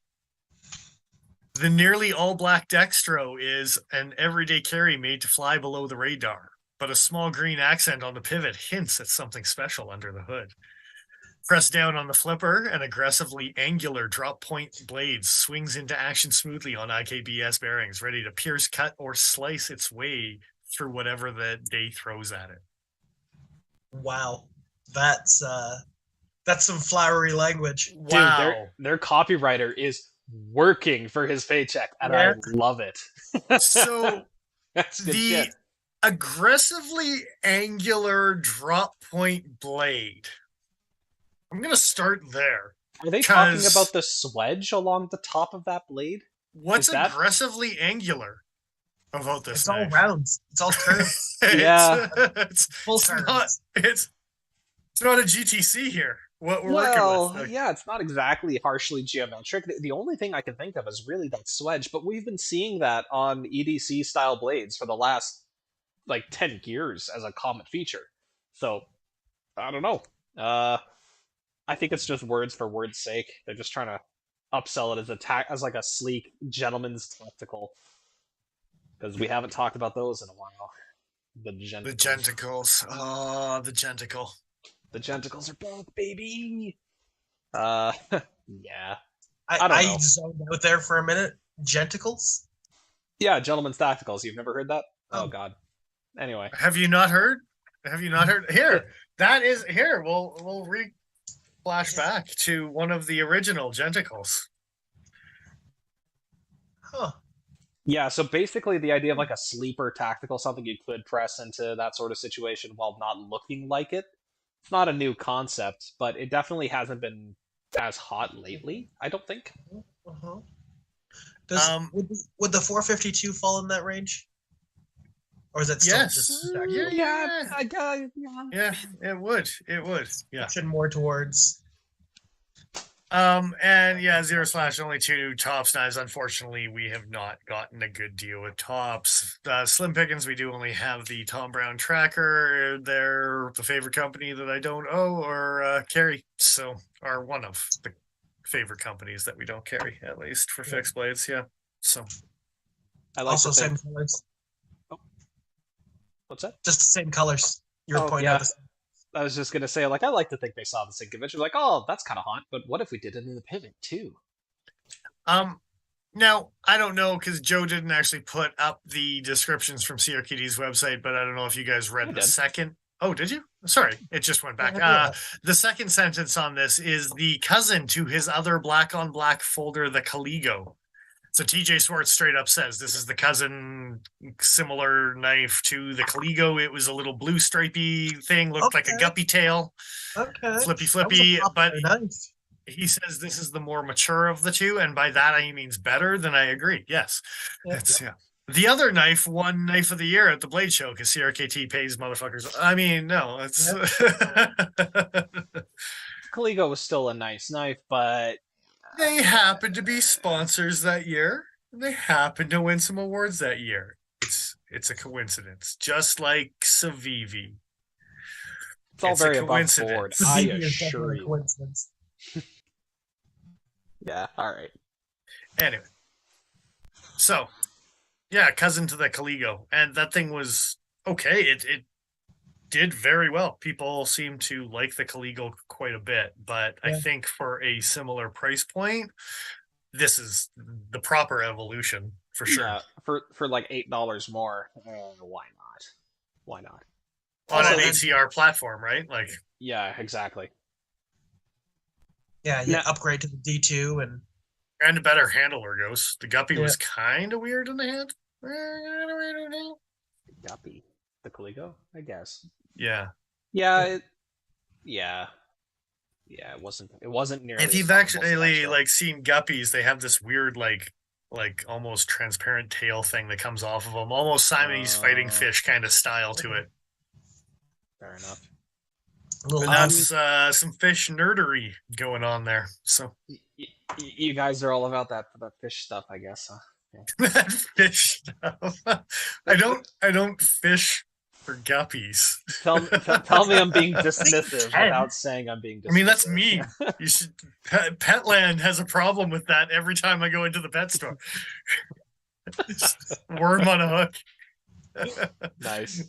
The nearly all-black Dextro is an everyday carry made to fly below the radar, but a small green accent on the pivot hints at something special under the hood. Press down on the flipper, an aggressively angular drop-point blade swings into action smoothly on IKBS bearings, ready to pierce, cut, or slice its way through whatever the day throws at it. Wow. That's some flowery language. Wow. Dude, their copywriter is working for his paycheck, and I love it. So the aggressively angular drop point blade. I'm gonna start there. Are they talking about the swedge along the top of that blade? What's aggressively angular about this? It's all rounds. It's all curves. It's full curves. It's not a GTC here. what we're working with. Well, yeah, it's not exactly harshly geometric. The only thing I can think of is really that swedge, but we've been seeing that on EDC style blades for the last like 10 years as a common feature. So I don't know. I think it's just words for words' sake. They're just trying to upsell it as like a sleek gentleman's tactical, because we haven't talked about those in a while. The genticles. Oh, the genticle. The genticles are back, baby. Yeah. I zoned out there for a minute. Genticles? Yeah, gentleman's tacticals. You've never heard that? Oh God. Anyway, have you not heard? Here, that is here. We'll flash back to one of the original genticles. Huh. Yeah, so basically the idea of like a sleeper tactical, something you could press into that sort of situation while not looking like it. It's not a new concept, but it definitely hasn't been as hot lately, I don't think. Uh-huh. Would the 452 fall in that range? Or is it still just Yeah, it would. Yeah. More towards. And yeah, 0/ only 2 tops knives. Unfortunately, we have not gotten a good deal with tops. Slim Pickens, we do only have the Tom Brown tracker. They're the favorite company that I don't owe or carry. So are one of the favorite companies that we don't carry, at least for fixed blades. Yeah. So I like also same colors. Oh. What's that? Just the same colors. You were pointing out. I was just gonna say, like, I like to think they saw this in convention, like, oh, that's kind of hot, but what if we did it in the pivot too? Now I don't know because Joe didn't actually put up the descriptions from CRKT's website, but I don't know if you guys read the second. Oh, did you? Sorry, it just went back. The second sentence on this is the cousin to his other black on black folder, the Caligo. So TJ Swartz straight up says this is the cousin, similar knife to the Caligo. It was a little blue stripy thing, looked like a guppy tail. Okay. Flippy, but he says this is the more mature of the two, and by that he means better. Then I agree. Yes. Yeah. The other knife won Knife of the Year at the Blade Show because CRKT pays motherfuckers. I mean, no, it's Caligo was still a nice knife, but they happened to be sponsors that year. They happened to win some awards that year. It's a coincidence, just like Civivi. It's all very above board. I assure you. Yeah. All right. Anyway, so yeah, cousin to the Caligo, and that thing was okay. It did very well. People seem to like the Caligo quite a bit, but I think for a similar price point, this is the proper evolution for sure. Yeah, for like $8 more, why not? Why not? On an HCR platform, right? Like, yeah, exactly. Yeah, upgrade to the D2 and a better handle ergos. The Guppy was kind of weird in the hand. Guppy, the Caligo, I guess. Yeah. It wasn't nearly. If you've actually like seen guppies, they have this weird like almost transparent tail thing that comes off of them, almost Siamese fighting fish kind of style to it. Fair enough. And that's some fish nerdery going on there. So you guys are all about that fish stuff, I guess, huh? Yeah. That fish stuff. I don't fish for guppies. Tell me I'm being dismissive without saying I'm being dismissive. I mean, that's me. You should. Petland has a problem with that every time I go into the pet store. Worm on a hook. Nice.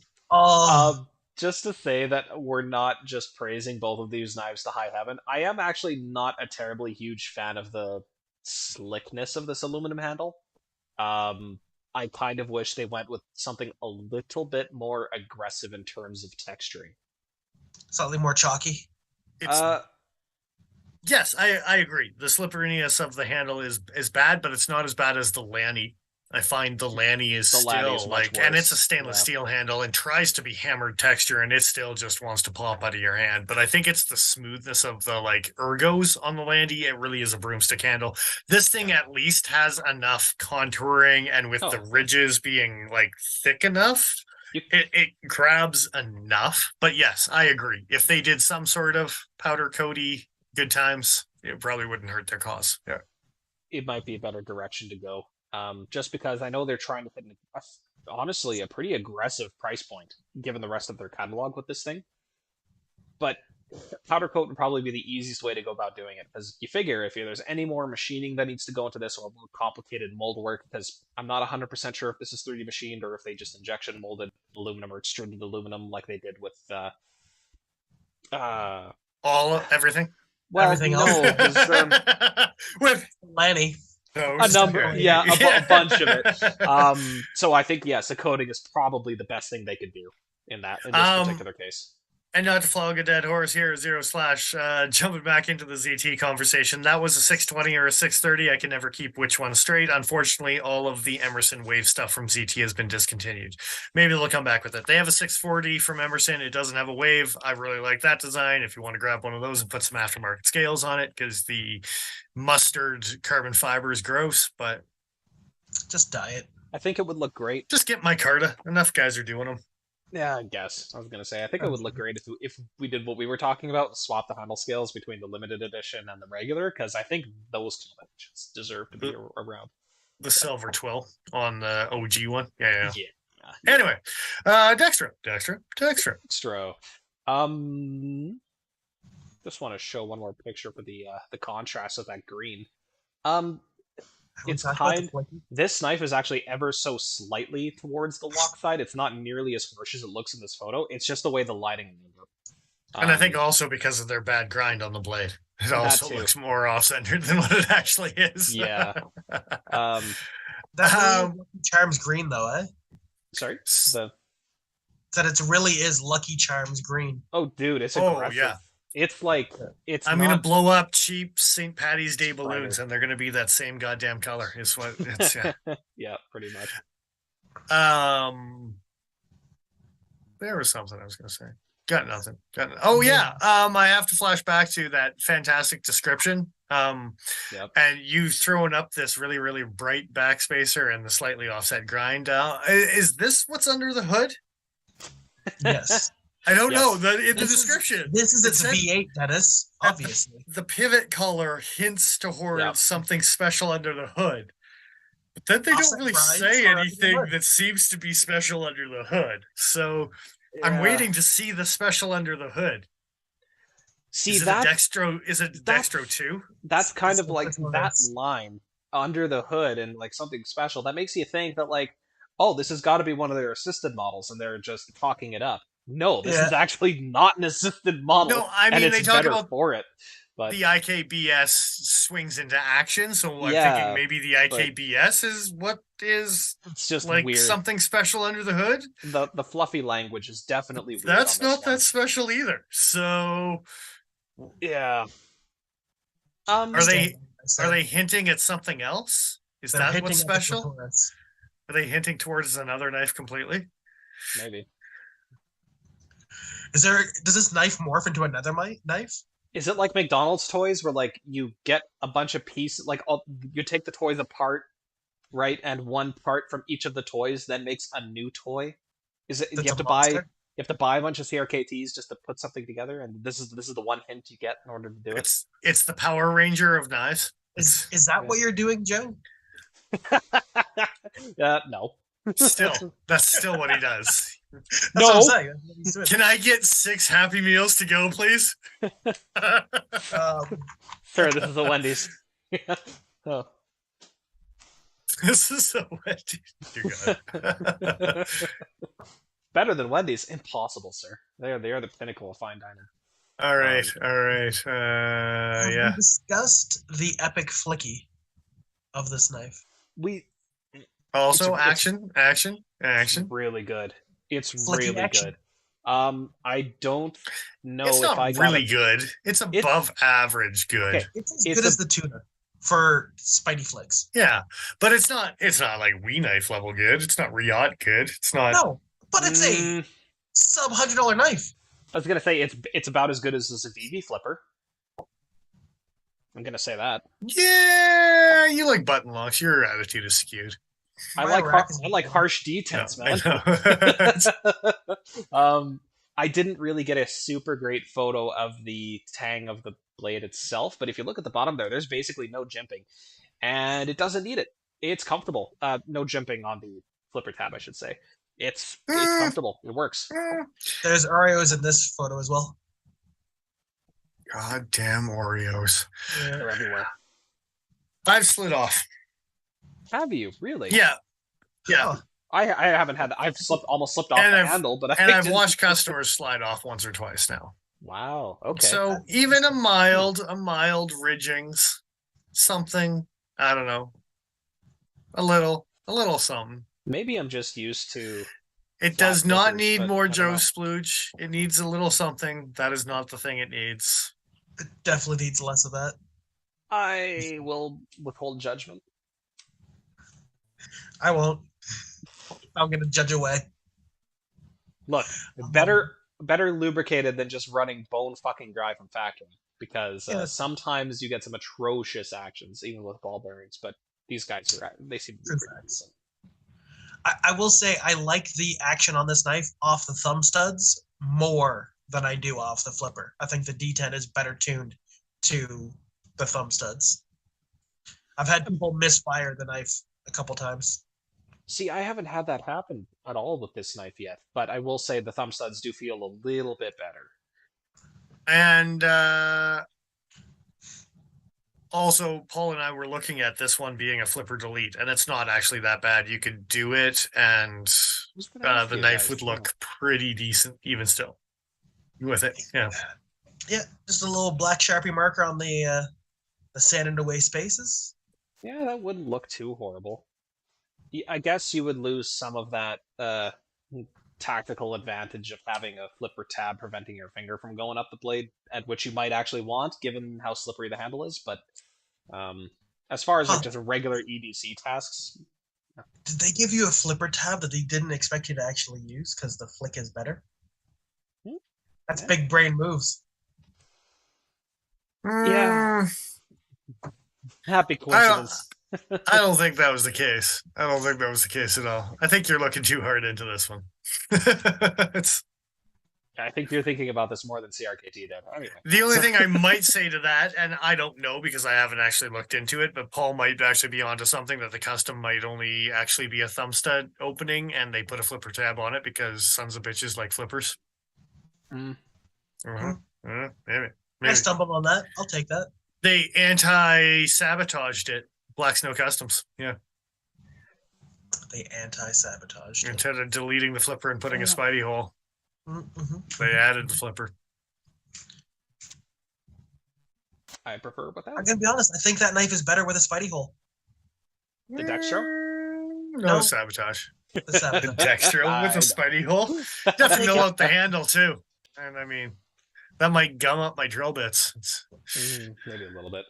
Just to say that we're not just praising both of these knives to high heaven, I am actually not a terribly huge fan of the slickness of this aluminum handle. I kind of wish they went with something a little bit more aggressive in terms of texturing. Slightly more chalky. Yes, I agree. The slipperiness of the handle is bad, but it's not as bad as the Lanny. I find the Lanny is still like, and it's a stainless steel handle and tries to be hammered texture, and it still just wants to pop out of your hand. But I think it's the smoothness of the like ergos on the Landy. It really is a broomstick handle. This thing at least has enough contouring, and with the ridges being like thick enough, it grabs enough. But yes, I agree. If they did some sort of powder coaty good times, it probably wouldn't hurt their cause. Yeah. It might be a better direction to go. Just because I know they're trying to hit, honestly, a pretty aggressive price point given the rest of their catalog with this thing. But powder coat would probably be the easiest way to go about doing it, because you figure if there's any more machining that needs to go into this or more complicated mold work, because I'm not 100% sure if this is 3D machined or if they just injection molded aluminum or extruded aluminum like they did with everything. Well, Everything no, with Lanny. A number, a bunch of it. So I think yes, a coating is probably the best thing they could do in this particular case. And not to flog a dead horse here, Zero Slash, jumping back into the ZT conversation, that was a 620 or a 630. I can never keep which one straight. Unfortunately, all of the Emerson Wave stuff from ZT has been discontinued. Maybe they'll come back with it. They have a 640 from Emerson. It doesn't have a wave. I really like that design. If you want to grab one of those and put some aftermarket scales on it, because the mustard carbon fiber is gross, but just dye it. I think it would look great. Just get micarta. Enough guys are doing them. Yeah, I guess. I was going to say, I think it would look great if we did what we were talking about, swap the handle scales between the limited edition and the regular, because I think those two just deserve to be around. The silver twill on the OG one. Yeah. Yeah. Anyway, Dextro. Just want to show one more picture for the contrast of that green. This knife is actually ever so slightly towards the lock side. It's not nearly as harsh as it looks in this photo. It's just the way the lighting. And I think also because of their bad grind on the blade, it also looks more off-centered than what it actually is. Yeah. That's Lucky Charms green, though, eh? Sorry. That it really is Lucky Charms green. Oh, dude, it's aggressive. Oh, yeah. It's like I'm gonna blow up cheap St. Patty's Day balloons, and they're gonna be that same goddamn color. Is what it's. Yeah, yeah, pretty much. There was something I was gonna say. Got nothing. Oh yeah. I have to flash back to that fantastic description. And you throwing up this really, really bright backspacer and the slightly offset grind. Is this what's under the hood? Yes. I don't know. In the description. This is its V8, Dennis, obviously. The pivot color hints towards something special under the hood. But then they don't really say anything that seems to be special under the hood. So I'm waiting to see the special under the hood. See, is it Dextro 2? That's kind of like that line under the hood and like something special. That makes you think that like, oh, this has got to be one of their assisted models and they're just talking it up. No, this is actually not an assisted model. No, I mean, and they talk about for it. But the IKBS swings into action, so I'm thinking maybe the IKBS is what is it's just like weird. Something special under the hood. The fluffy language is definitely weird. That's not that special either. So yeah. Are they hinting at something else? Is that what's special? Are they hinting towards another knife completely? Maybe. Does this knife morph into another knife? Is it like McDonald's toys where like you get a bunch of pieces, like you take the toys apart, right, and one part from each of the toys then makes a new toy? Is it you have to buy a bunch of CRKTs just to put something together, and this is the one hint you get in order to do it? It's the Power Ranger of knives. Is that what you're doing, Joe? No. That's still what he does. That's what I'm saying. Can I get 6 Happy Meals to go, please? Sir, this is a Wendy's. Oh. This is a Wendy's. Better than Wendy's? Impossible, sir. They are the pinnacle of fine dining. All right. Yeah. We discussed the epic flicky of this knife. Also, action. It's really good. It's really good. I don't know it's not if I really good. It's above average good. Okay. It's as good as the Tuna for Spidey flicks. Yeah, but it's not like Wii knife level good. It's not Riot good. It's not. No, but it's a sub $100 knife. I was gonna say it's about as good as this VV flipper. I'm gonna say that. Yeah, you like button locks. Your attitude is skewed. I My rack is like harsh detents, I man. know. I didn't really get a super great photo of the tang of the blade itself, but if you look at the bottom there's basically no jimping, and it doesn't need it. It's comfortable. No jimping on the flipper tab, I should say. It's comfortable. It works. There's Oreos in this photo as well. God damn Oreos. Yeah. They're everywhere. I've slid off. Have you really? Yeah. Oh, I haven't had that. I've almost slipped off the handle, but I've watched customers slide off once or twice now. Wow. Okay. So even a mild ridgings, something, I don't know, a little something. Maybe I'm just used to. It flat does not flippers, need but more I don't Joe know. splooge. It needs a little something. That is not the thing it needs. it definitely needs less of that. I will withhold judgment. I won't. I'm gonna judge away. Look, better lubricated than just running bone fucking dry from factory, because Yeah. sometimes you get some atrocious actions even with ball bearings. But these guys they seem to be pretty decent. I will say I like the action on this knife off the thumb studs more than I do off the flipper. I think the D10 is better tuned to the thumb studs. I've had people misfire the knife a couple times. See, I haven't had that happen at all with this knife yet, but I will say the thumb studs do feel a little bit better. And also, Paul and I were looking at this one being a flipper delete, and it's not actually that bad. You could do it, and the knife would look pretty decent even still with it. Yeah. Yeah, just a little black Sharpie marker on the sanded away spaces. Yeah, that wouldn't look too horrible. I guess you would lose some of that tactical advantage of having a flipper tab preventing your finger from going up the blade, at which you might actually want, given how slippery the handle is. But as far as like just regular EDC tasks, did they give you a flipper tab that they didn't expect you to actually use because the flick is better? That's big brain moves. Yeah. Happy coincidence. I don't think that was the case. I don't think that was the case at all. I think you're looking too hard into this one. I think you're thinking about this more than CRKT did. Anyway. The only thing I might say to that, and I don't know because I haven't actually looked into it, but Paul might actually be onto something, that the custom might only actually be a thumb stud opening and they put a flipper tab on it because sons of bitches like flippers. Maybe. I stumbled on that. I'll take that. They anti-sabotaged it. Black Snow Customs. Yeah. They anti-sabotaged it. Instead of deleting the flipper and putting a Spidey hole, Mm-hmm. they added the flipper. I prefer without. I'm gonna be honest. I think that knife is better with a Spidey hole. The Dextro? No, sabotage. The sabotage. The Dextro with a Spidey hole. Definitely mill out the handle too. And I mean, that might gum up my drill bits. Maybe a little bit.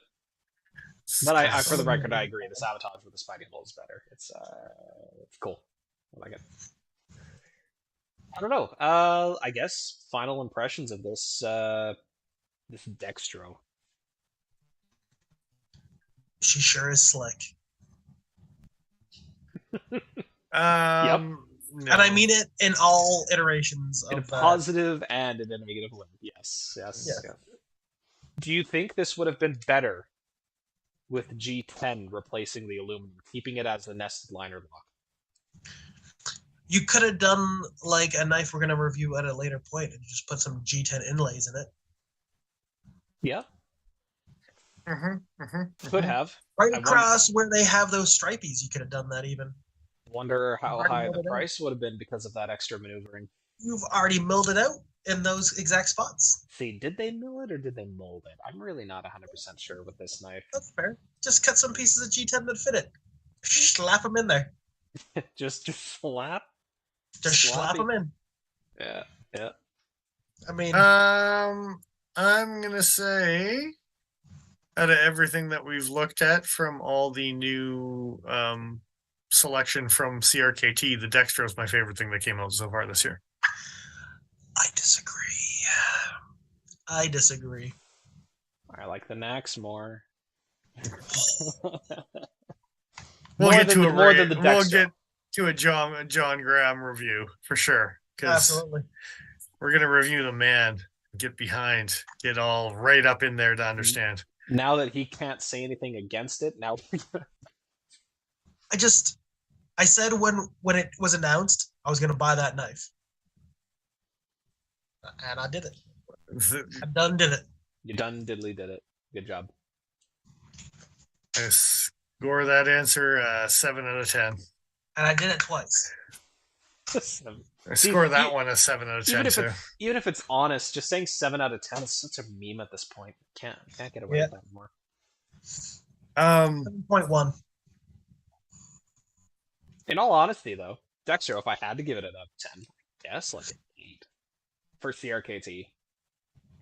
But I, for the record, I agree. The sabotage with the Spidey hole is better. It's cool. I like it. I don't know. I guess final impressions of this this Dextro. She sure is slick. Yep. No. And I mean it in all iterations In of a positive and in a negative way. Yes. Do you think this would have been better with G10 replacing the aluminum, keeping it as the nested liner block? You could have done like a knife we're going to review at a later point and just put some G10 inlays in it. Yeah. Could have. Right across where they have those stripies, you could have done that even. Wonder how high the price would have been because of that extra maneuvering. You've already milled it out in those exact spots. See, did they mill it or did they mold it? I'm really not 100% sure with this knife. That's fair. Just cut some pieces of G10 that fit it. Slap them in there. just slap? Just slap them in. Yeah. I mean, I'm going to say, out of everything that we've looked at from all the new selection from CRKT, the Dextro is my favorite thing that came out so far this year. I disagree. I like the Nax more. We'll More get than to the- more than the we'll Dextro. get to a John Graham review for sure. Because Absolutely. we're gonna review the man, get behind, get all right up in there to understand. Now that he can't say anything against it, now I said when it was announced, I was gonna buy that knife. And I did it. I done did it. you done diddly did it. Good job. I score that answer 7 out of 10. And I did it twice. I score that e- one a 7 out of 10 too. Even if it's honest, just saying 7 out of 10 is such a meme at this point. Can't get away with that anymore. 7.1. In all honesty, though, Dextro, if I had to give it an out of 10, I guess like an 8 for CRKT,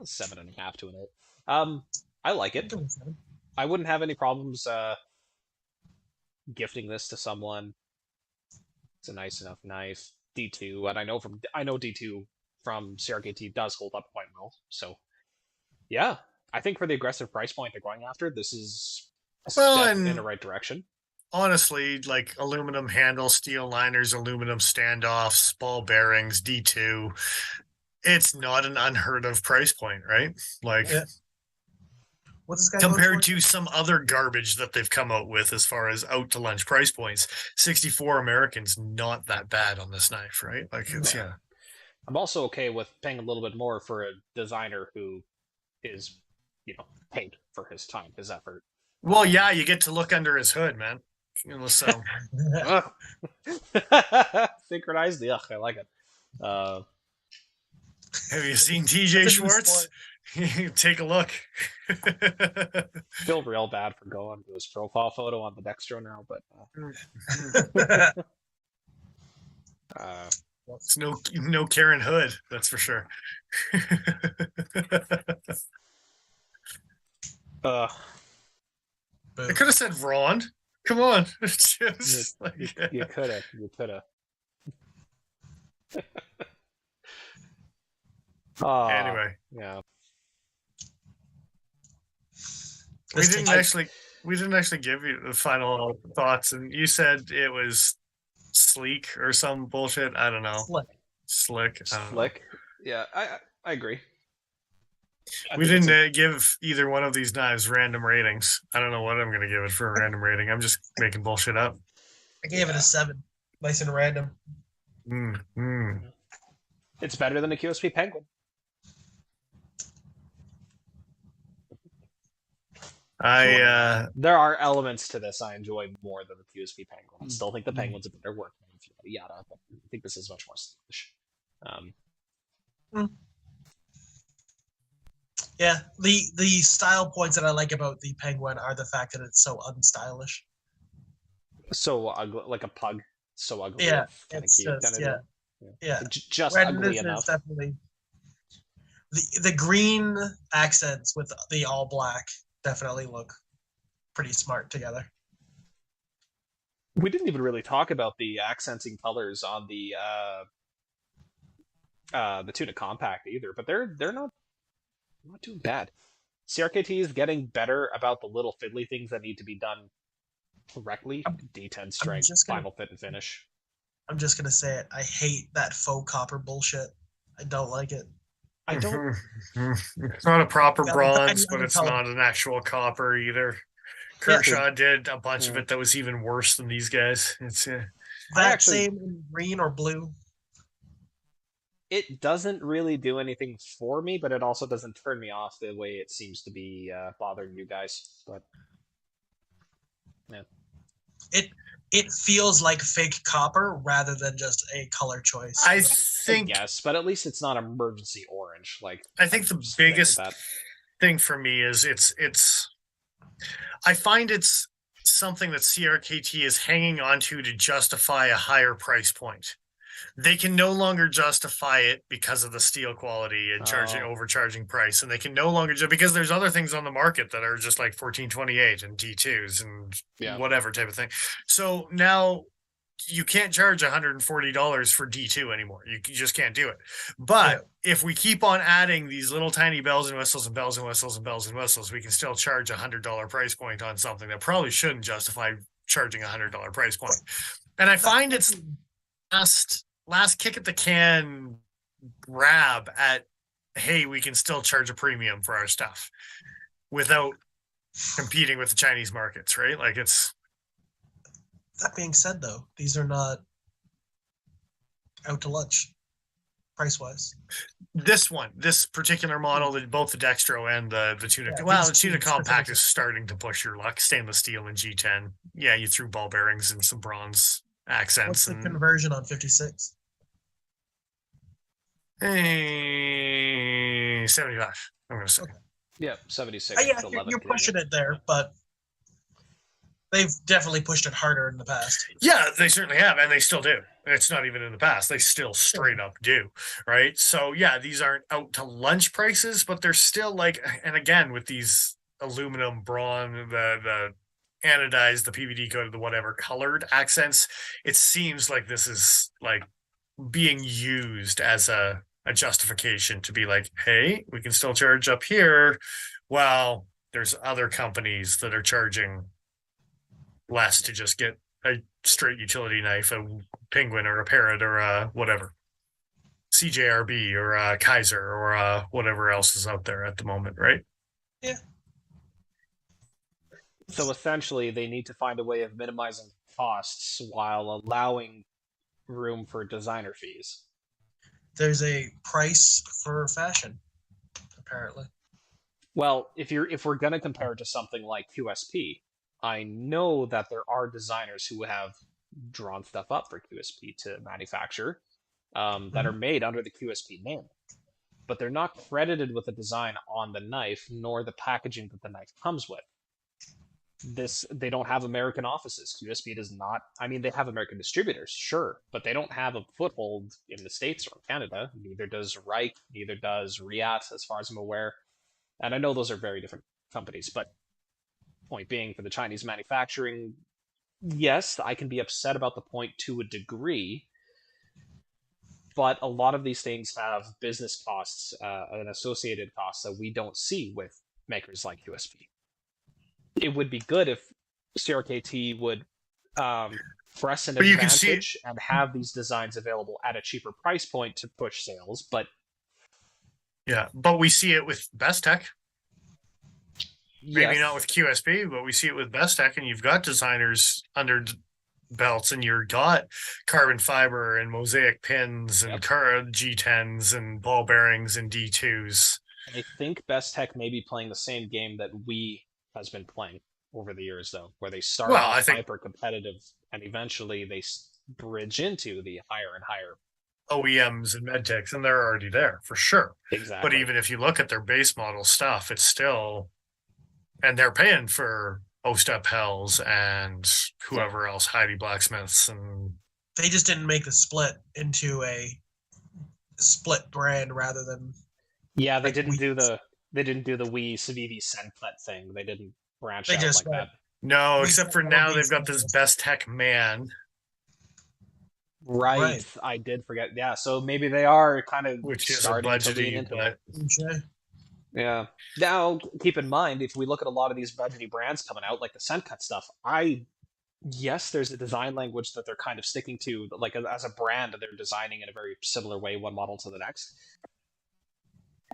7.5 to an 8. I like it. I wouldn't have any problems gifting this to someone. It's a nice enough knife. D2, and I know D2 from CRKT does hold up quite well. So, yeah, I think for the aggressive price point they're going after, this is a step in the right direction. Honestly, like aluminum handle, steel liners, aluminum standoffs, ball bearings, D2, it's not an unheard of price point, right? Like, what's this guy compared to some other garbage that they've come out with as far as out to lunch price points, 64 Americans not that bad on this knife, right? Like, it's I'm also okay with paying a little bit more for a designer who is, paid for his time, his effort. Well, yeah, you get to look under his hood, man. So synchronized. Ugh, I like it. Have you seen TJ Schwartz? Take a look. Feel real bad for going to his profile photo on the Dextro now, but it's no Karen Hood, that's for sure. I could have said Ron. Come on. You could have. Anyway. Yeah. We didn't actually give you the final thoughts, and you said it was sleek or some bullshit. I don't know. Slick. Yeah, I agree. We didn't give either one of these knives random ratings. I don't know what I'm going to give it for a random rating. I'm just making bullshit up. I gave it a 7. Nice and random. It's better than a QSP Penguin. There are elements to this I enjoy more than the QSP Penguin. I still think the Penguin's a better workman, yada, but I think this is much more stylish. Yeah, the style points that I like about the Penguin are the fact that it's so unstylish. So ugly, like a pug. So ugly. Yeah, it's just, yeah. Just ugly enough. Definitely the green accents with the all black definitely look pretty smart together. We didn't even really talk about the accenting colors on the Tuna Compact either, but they're not too bad. CRKT is getting better about the little fiddly things that need to be done correctly. D10 strength, final fit and finish. I'm just gonna say it. I hate that faux copper bullshit. I don't like it. I don't. It's not a proper bronze, but it's not an actual copper either. Kershaw did a bunch of it that was even worse than these guys. It's same in green or blue. It doesn't really do anything for me, but it also doesn't turn me off the way it seems to be bothering you guys. But It feels like fake copper rather than just a color choice. I think yes, but at least it's not emergency orange. Like I think the biggest thing for me is it's. I find it's something that CRKT is hanging on to justify a higher price point. They can no longer justify it because of the steel quality and overcharging price, and they can no longer because there's other things on the market that are just like 1428 and D2s and whatever type of thing. So now you can't charge $140 for D2 anymore. You just can't do it. But if we keep on adding these little tiny bells and whistles and bells and whistles and bells and whistles, we can still charge $100 price point on something that probably shouldn't justify charging $100 price point. And I find it's last kick at the can grab at, hey, we can still charge a premium for our stuff without competing with the Chinese markets, right? Like it's. That being said, though, these are not out to lunch price wise. This particular model, both the Dextro and the Tuna. Yeah, well, these the Tuna two Compact specifically. is starting to push your luck. Stainless steel and G10. Yeah, you threw ball bearings and some bronze accents. What's the and conversion on 56? 75. I'm gonna say. Okay. Yeah, 76. Yeah, 11 you're pushing Canadian. it there, but they've definitely pushed it harder in the past. Yeah, they certainly have, and they still do. It's not even in the past. They still straight up do, right? So yeah, these aren't out to lunch prices, but they're still like, and again, with these aluminum, bronze, the anodized, the PVD coated, the whatever colored accents, it seems like this is like being used as a justification to be like, hey, we can still charge up here. Well, there's other companies that are charging less to just get a straight utility knife, a Penguin or a Parrot or a whatever, CJRB or a Kaiser or a whatever else is out there at the moment, right? Yeah. So essentially, they need to find a way of minimizing costs while allowing room for designer fees. There's a price for fashion, apparently. Well, if we're gonna compare it to something like QSP, I know that there are designers who have drawn stuff up for QSP to manufacture that are made under the QSP name, but they're not credited with the design on the knife nor the packaging that the knife comes with. They don't have American offices. QSP does not. I mean, they have American distributors, sure, but they don't have a foothold in the States or Canada. Neither does Reich, neither does Riat, as far as I'm aware. And I know those are very different companies, but point being, for the Chinese manufacturing, yes, I can be upset about the point to a degree, but a lot of these things have business costs and associated costs that we don't see with makers like QSP. It would be good if CRKT would press an advantage and have these designs available at a cheaper price point to push sales, but yeah, but we see it with Best Tech. Maybe yes. not with QSP, but we see it with Best Tech, and you've got designers under belts, and you've got carbon fiber and mosaic pins and G10s and ball bearings and D2s. I think Best Tech may be playing the same game that we has been playing over the years, though, where they start off hyper competitive and eventually they bridge into the higher and higher OEMs and medtechs, and they're already there for sure. Exactly. But even if you look at their base model stuff, it's still, and they're paying for O-Step Hells and whoever else, Heidi Blacksmiths, and they just didn't make the split into a split brand rather than. Yeah, they didn't do the Wii Civivi Senplet thing. They didn't branch out like that. No, except for now they've got this Best Tech Man. Right, I did forget. Yeah, so maybe they are kind of starting to lean into it. Yeah. Now, keep in mind, if we look at a lot of these budgety brands coming out, like the Sencut stuff, yes, there's a design language that they're kind of sticking to, like as a brand, they're designing in a very similar way, one model to the next.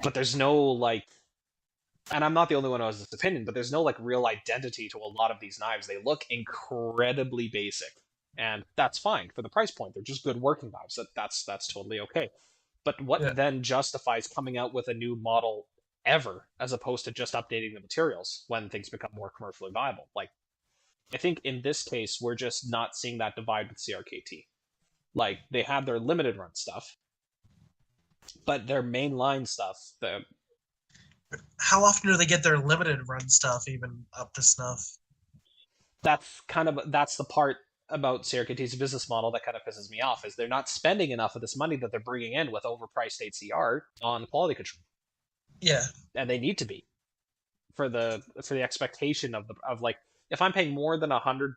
But there's no, like, and I'm not the only one who has this opinion, but there's no, like, real identity to a lot of these knives. They look incredibly basic, and that's fine for the price point. They're just good working knives. That's totally okay. But what then justifies coming out with a new model ever, as opposed to just updating the materials when things become more commercially viable? Like, I think in this case, we're just not seeing that divide with CRKT. Like, they have their limited run stuff, but their mainline stuff, how often do they get their limited run stuff even up to snuff? That's the part about CRKT's business model that kind of pisses me off, is they're not spending enough of this money that they're bringing in with overpriced HCR on quality control. Yeah, and they need to be for the expectation of like, if I'm paying more than $100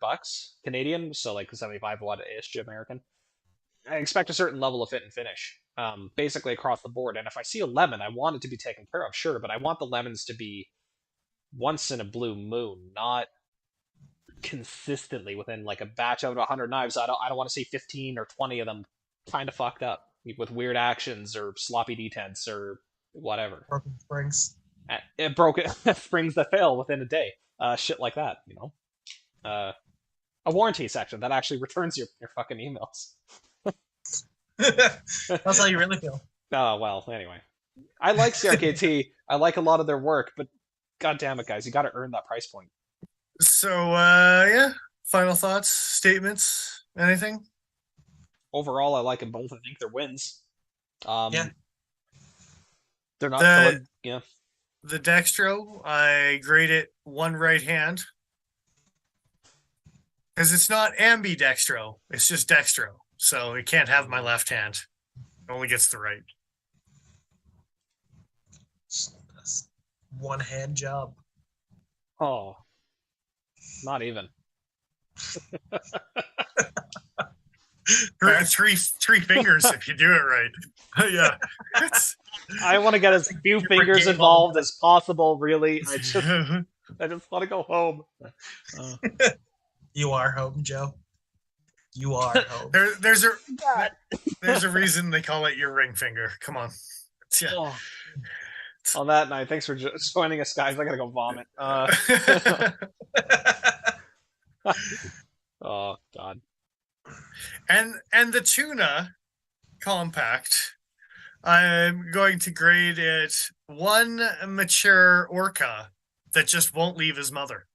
Canadian, so like 75 watt ish American, I expect a certain level of fit and finish, basically across the board. And if I see a lemon, I want it to be taken care of, sure, but I want the lemons to be once in a blue moon, not consistently within like a batch out of 100 knives. I don't want to see 15 or 20 of them kind of fucked up with weird actions or sloppy detents or whatever. Broken springs. It broke springs that fail within a day. Shit like that, you know. A warranty section that actually returns your fucking emails. That's how you really feel. Oh, well, anyway. I like CRKT. I like a lot of their work, but god damn it, guys, you gotta earn that price point. So, yeah. Final thoughts, statements, anything? Overall, I like them both. I think they're wins. Yeah. They're not yeah. The Dextro, I grade it 1 right hand. Because it's not ambidextro, it's just dextro. So it can't have my left hand. It only gets the right. One hand job. Oh. Not even. Three fingers if you do it right. Yeah. I want to get as few fingers involved as possible, really. I just want to go home. You are home, Joe. You are home. There's a reason they call it your ring finger. Come on. Yeah. Oh. On that night, thanks for joining us, guys. I gotta go vomit. Oh god. And the Tuna compact, I'm going to grade it 1 mature orca that just won't leave his mother.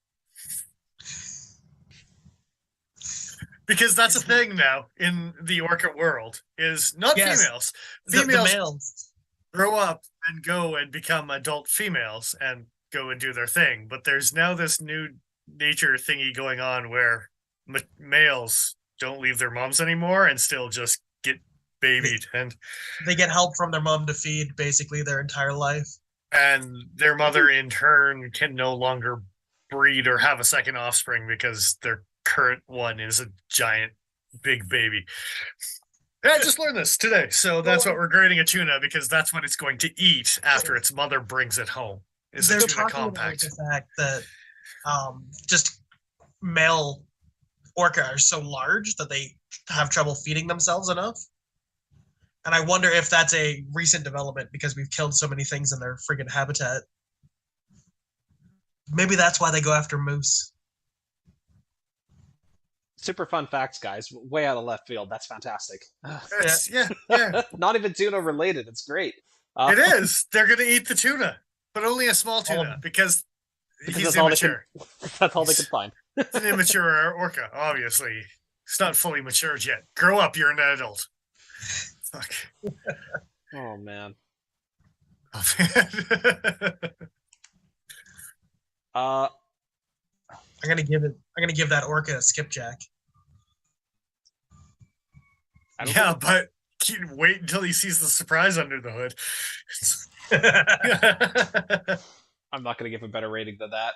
Because that's a thing now in the orca world, is not females. Females the males grow up and go and become adult females and go and do their thing. But there's now this new nature thingy going on where males don't leave their moms anymore and still just get babied. And they get help from their mom to feed basically their entire life. And their mother in turn can no longer breed or have a second offspring because their current one is a giant big baby. Yeah, I just learned this today. So that's what we're grading a tuna, because that's what it's going to eat after its mother brings it home. Is a tuna compact. About the fact that just male orca are so large that they have trouble feeding themselves enough. And I wonder if that's a recent development because we've killed so many things in their friggin' habitat. Maybe that's why they go after moose. Super fun facts, guys. Way out of left field. That's fantastic. Yeah. Not even tuna related. It's great. It is. They're going to eat the tuna, but only a small tuna because he's immature. That's all they can find. It's an immature orca, obviously. It's not fully matured yet. Grow up. You're an adult. Fuck. Oh, man. I'm gonna give that orca a skipjack. Yeah, but wait until he sees the surprise under the hood. I'm not gonna give a better rating than that.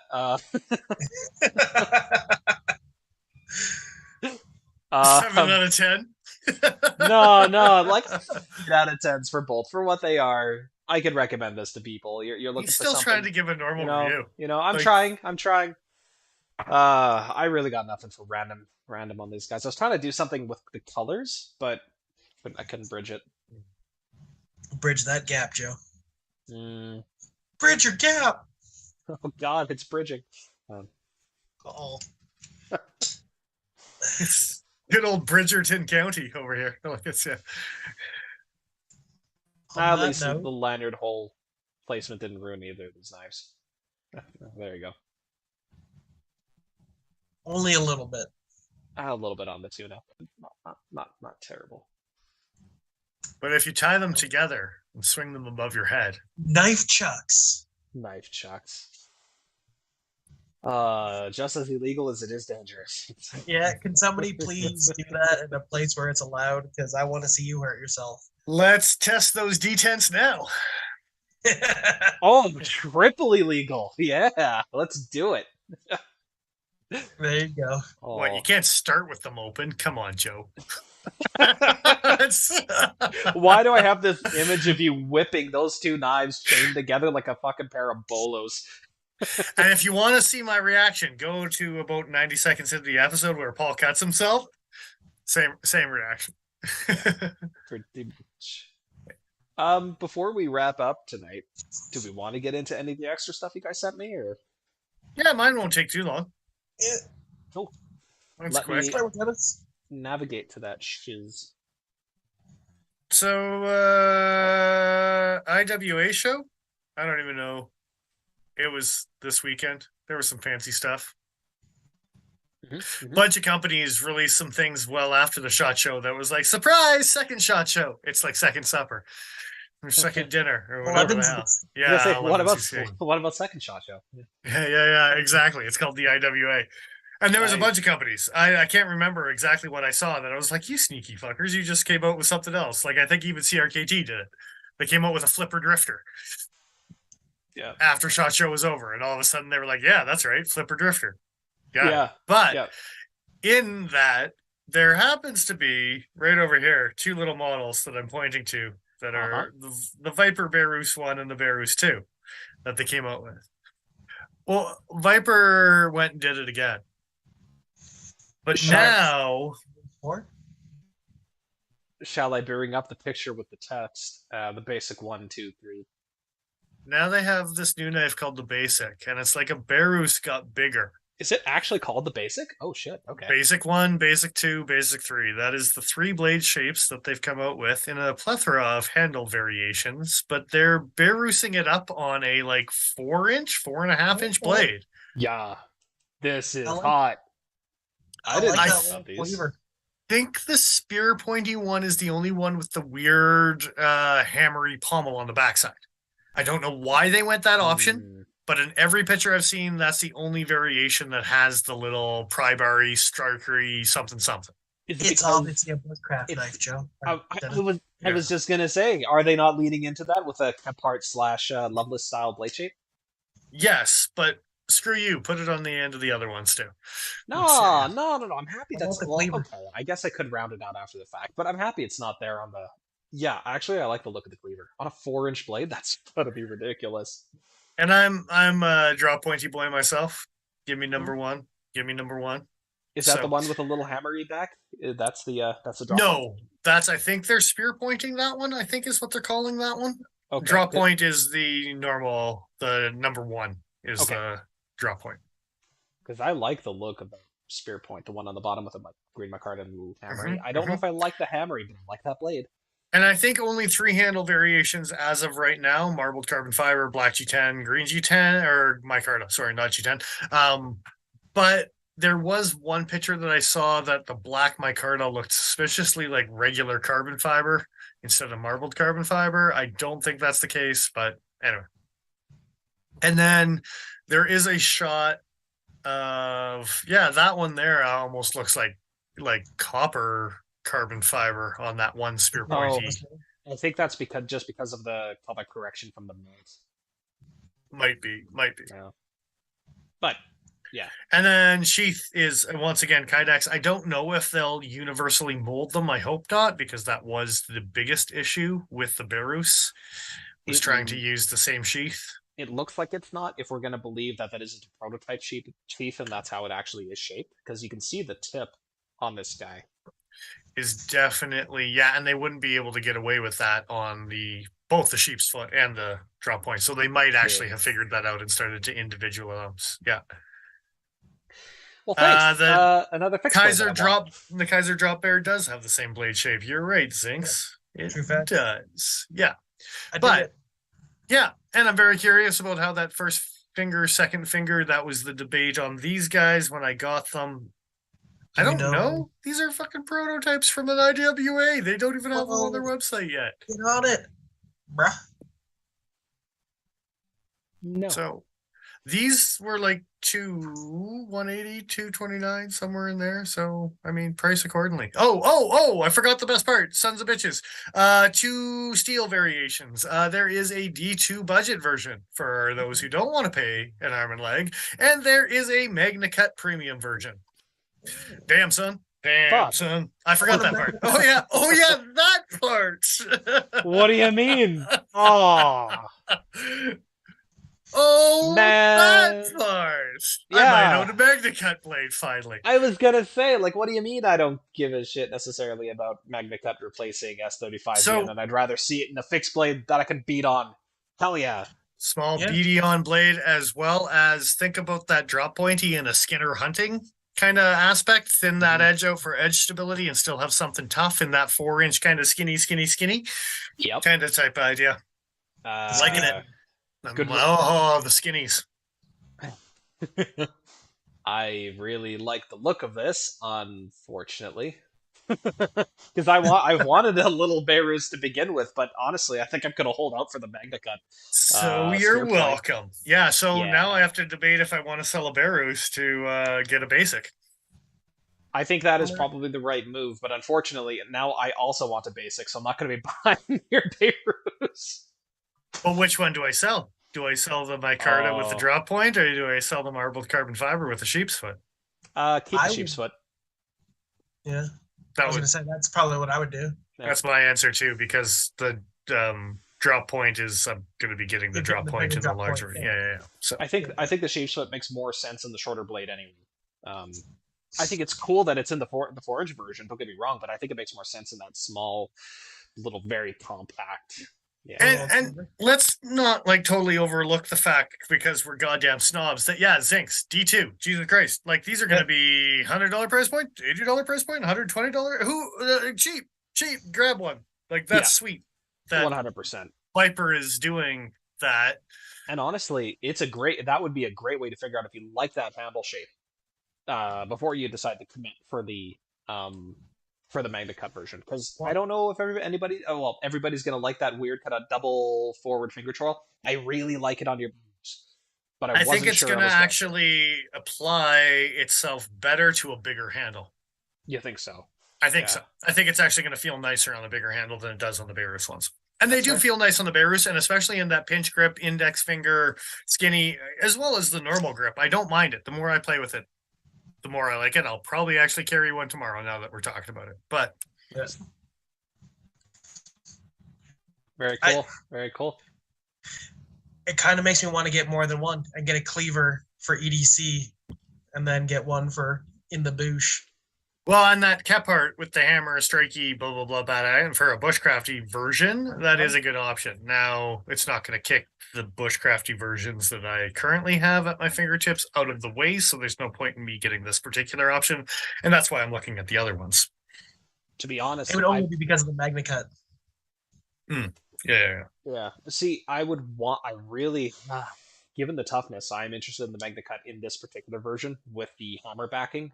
7 out of 10. No, like 8 out of 10s for both for what they are. I could recommend this to people. You're looking He's for still something, trying to give a normal review. I'm trying. I really got nothing for random on these guys. I was trying to do something with the colors, but I couldn't bridge it. Bridge that gap, Joe. Mm. Bridge your gap. Oh God, it's bridging. Oh. It's good old Bridgerton County over here. At least the lanyard hole placement didn't ruin either of these knives. There you go. Only a little bit. A little bit on the tuna. Not terrible. But if you tie them together and swing them above your head. Knife chucks. Just as illegal as it is dangerous. Yeah, can somebody please do that in a place where it's allowed? Because I want to see you hurt yourself. Let's test those detents now. Oh, triple illegal. Yeah, let's do it. There you go. Oh. What, you can't start with them open? Come on, Joe. Why do I have this image of you whipping those two knives chained together like a fucking pair of bolos? And if you want to see my reaction, go to about 90 seconds into the episode where Paul cuts himself. Same reaction. Pretty much. Before we wrap up tonight, do we want to get into any of the extra stuff you guys sent me, or? Yeah, mine won't take too long. Yeah. Cool. That's Let quick. me Start with Dennis. navigate to that shiz. So, IWA show? I don't even know. It was this weekend. There was some fancy stuff. Bunch of companies released some things well after the SHOT Show that was like, surprise, second SHOT Show. It's like second supper or second dinner or whatever the hell. Yeah. Say, what about second SHOT Show? Yeah, exactly. It's called the IWA. And there was a bunch of companies. I can't remember exactly what I saw that I was like, you sneaky fuckers, you just came out with something else. Like, I think even CRKT did it. They came out with a flipper drifter. Yeah. After SHOT Show was over. And all of a sudden they were like, yeah, that's right, flipper drifter. Yeah. But in that, there happens to be, right over here, two little models that I'm pointing to that are the Viper Belarus 1 and the Belarus 2 that they came out with. Well, Viper went and did it again. But now... Shall I bring up the picture with the text? The basic 1, 2, 3. Now they have this new knife called the Basic, and it's like a Belarus got bigger. Is it actually called the Basic? Oh, shit. Okay. Basic 1, Basic 2, Basic 3. That is the 3 blade shapes that they've come out with in a plethora of handle variations, but they're Belarusing it up on a like 4-inch, 4.5-inch blade. Yeah. This is hot. I didn't like these. I think the spear pointy one is the only one with the weird hammery pommel on the backside. I don't know why they went that option. But in every picture I've seen, that's the only variation that has the little pry-bar-y, striker-y, something. It's obviously a woodcraft knife, Joe. I was just going to say, are they not leaning into that with a Kempart / Loveless style blade shape? Yes, but screw you. Put it on the end of the other ones, too. No. I'm happy that's... okay. I guess I could round it out after the fact, but I'm happy it's not there on the... Yeah, actually, I like the look of the cleaver. On a 4-inch blade, that's going to be ridiculous. And I'm a draw pointy boy myself. Give me number one. Is that the one with a little hammery back? That's the draw. No, I think they're spear pointing that one. I think is what they're calling that one. Okay. Draw point is the normal. The number 1 is the draw point. Because I like the look of the spear point, the one on the bottom with the green micarta and little hammery. I don't know if I like the hammery, but I like that blade. And I think only 3 handle variations as of right now: marbled carbon fiber, black G10, green G10, or micarta. Sorry, not G10. But there was one picture that I saw that the black micarta looked suspiciously like regular carbon fiber instead of marbled carbon fiber. I don't think that's the case, but anyway. And then there is a shot of that one there almost looks like copper carbon fiber on that one spear pointy. I think that's because of the color correction from the modes. Might be. Yeah. But yeah. And then sheath is once again Kydex. I don't know if they'll universally mold them. I hope not, because that was the biggest issue with the Belarus, was trying to use the same sheath. It looks like it's not, if we're going to believe that isn't a prototype sheath and that's how it actually is shaped, because you can see the tip on this guy. Is definitely, and they wouldn't be able to get away with that on both the sheep's foot and the drop point. So they might actually have figured that out and started to individualize. Yeah. Well, thanks. Another fix. The Kaiser drop bear does have the same blade shape. You're right, Zinx. It does. Yeah. And I'm very curious about how that first finger, second finger, that was the debate on these guys when I got them. I don't know. These are fucking prototypes from an IWA. They don't even have them on their website yet. Get on it, bruh. No. So these were like 180, 229, somewhere in there. So I mean, price accordingly. Oh! I forgot the best part. Sons of bitches. 2 steel variations. There is a D2 budget version for those who don't want to pay an arm and leg, and there is a Magna Cut premium version. Damn, son. Son. I forgot that part. Oh yeah, that part. What do you mean? Oh. Oh, Man. that part! I might Yeah. own a Magna Cut blade finally. I was gonna say, like, what do you mean I don't give a shit necessarily about Magna Cut replacing S35 and So I'd rather see it in a fixed blade that I can beat on. Hell yeah. small Yeah. beady on blade, as well as think about that drop pointy and a Skinner hunting kind of aspect. Thin that edge out for edge stability and still have something tough in that 4-inch kind of skinny Yep. kind of type of idea. Liking it. Good. Oh, the skinnies. I really like the look of this, unfortunately. Because I've wanted a little Beirut to begin with, but honestly, I think I'm gonna hold out for the Magna Cut. So you're Spear play. welcome. Yeah, so Yeah. now I have to debate if I want to sell a Beirut to get a basic. I think that is probably the right move, but unfortunately, now I also want a basic, so I'm not going to be buying your Beirut. Well, which one do I sell? Do I sell the micarta with the drop point, or do I sell the marbled carbon fiber with the sheep's foot? Keep the sheep's foot. Yeah. I was going to say, that's probably what I would do. That's my answer, too, because the drop point is, I'm going to be getting the drop point in the larger. Yeah. So I think the sheep's foot makes more sense in the shorter blade anyway. I think it's cool that it's in the 4-inch version, don't get me wrong, but I think it makes more sense in that small, little, very compact. Yeah. And let's not like totally overlook the fact, because we're goddamn snobs, that Zincs D2, Jesus Christ, like these are going to be $100 price point, $80 price point, $120. Who cheap, grab one. Like that's sweet. That 100%. Viper is doing that. And honestly, that would be a great way to figure out if you like that handle shape before you decide to commit for the Magna Cut version, because I don't know if everybody's gonna like that weird kind of double forward finger twirl. I really like it on your boobs, but I think it's gonna actually apply itself better to a bigger handle. You think so? I think so. I think it's actually going to feel nicer on the bigger handle than it does on the Beirut ones. And they do feel nice on the Beirut, and especially in that pinch grip, index finger, skinny, as well as the normal grip. I don't mind it. The more I play with it, the more I like it. I'll probably actually carry one tomorrow now that we're talking about it. But very cool. Very cool. It kind of makes me want to get more than one and get a cleaver for EDC and then get one for in the bush. Well, on that Kephart with the hammer, strikey, blah, blah, blah, blah, and for a bushcrafty version, that is a good option. Now, it's not going to kick the bushcrafty versions that I currently have at my fingertips out of the way, so there's no point in me getting this particular option, and that's why I'm looking at the other ones. To be honest, it would only be because of the Magna Cut. Yeah. See, given the toughness, I'm interested in the Magna Cut in this particular version with the hammer backing.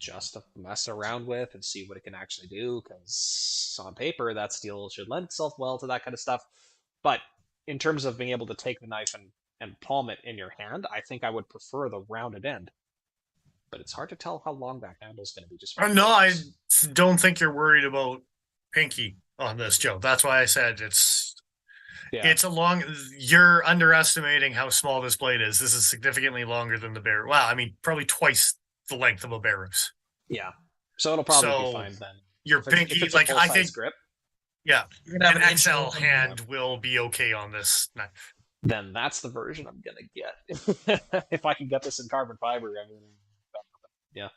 Just to mess around with and see what it can actually do, because on paper that steel should lend itself well to that kind of stuff. But in terms of being able to take the knife and palm it in your hand, I think I would prefer the rounded end. But it's hard to tell how long that handle is going to be. I don't think you're worried about pinky on this, Joe. That's why I said it's a long. You're underestimating how small this blade is. This is significantly longer than the Beirut. Well, I mean, probably twice the length of a Beirut. Yeah, so it'll probably be fine then. Your pinky, like I think, grip. Yeah, an XL hand will be okay on this knife. Then that's the version I'm gonna get. If I can get this in carbon fiber, I mean, yeah,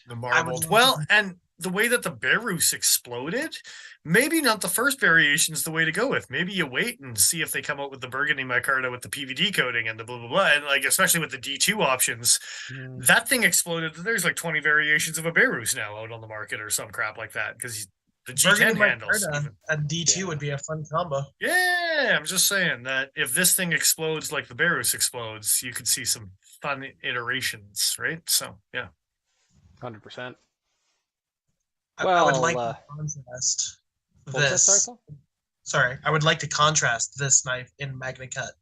the marbled. Well, and the way that the Beirut exploded, maybe not the first variation is the way to go with. Maybe you wait and see if they come out with the burgundy micarta with the PVD coating and the blah, blah, blah. And like, especially with the D2 options, that thing exploded. There's like 20 variations of a Beirut now out on the market or some crap like that. Because the G10 handles. And D2 would be a fun combo. Yeah, I'm just saying that if this thing explodes like the Beirut explodes, you could see some fun iterations, right? So, yeah. 100%. I would like to contrast this. Sorry, I would like to contrast this knife in Magna Cut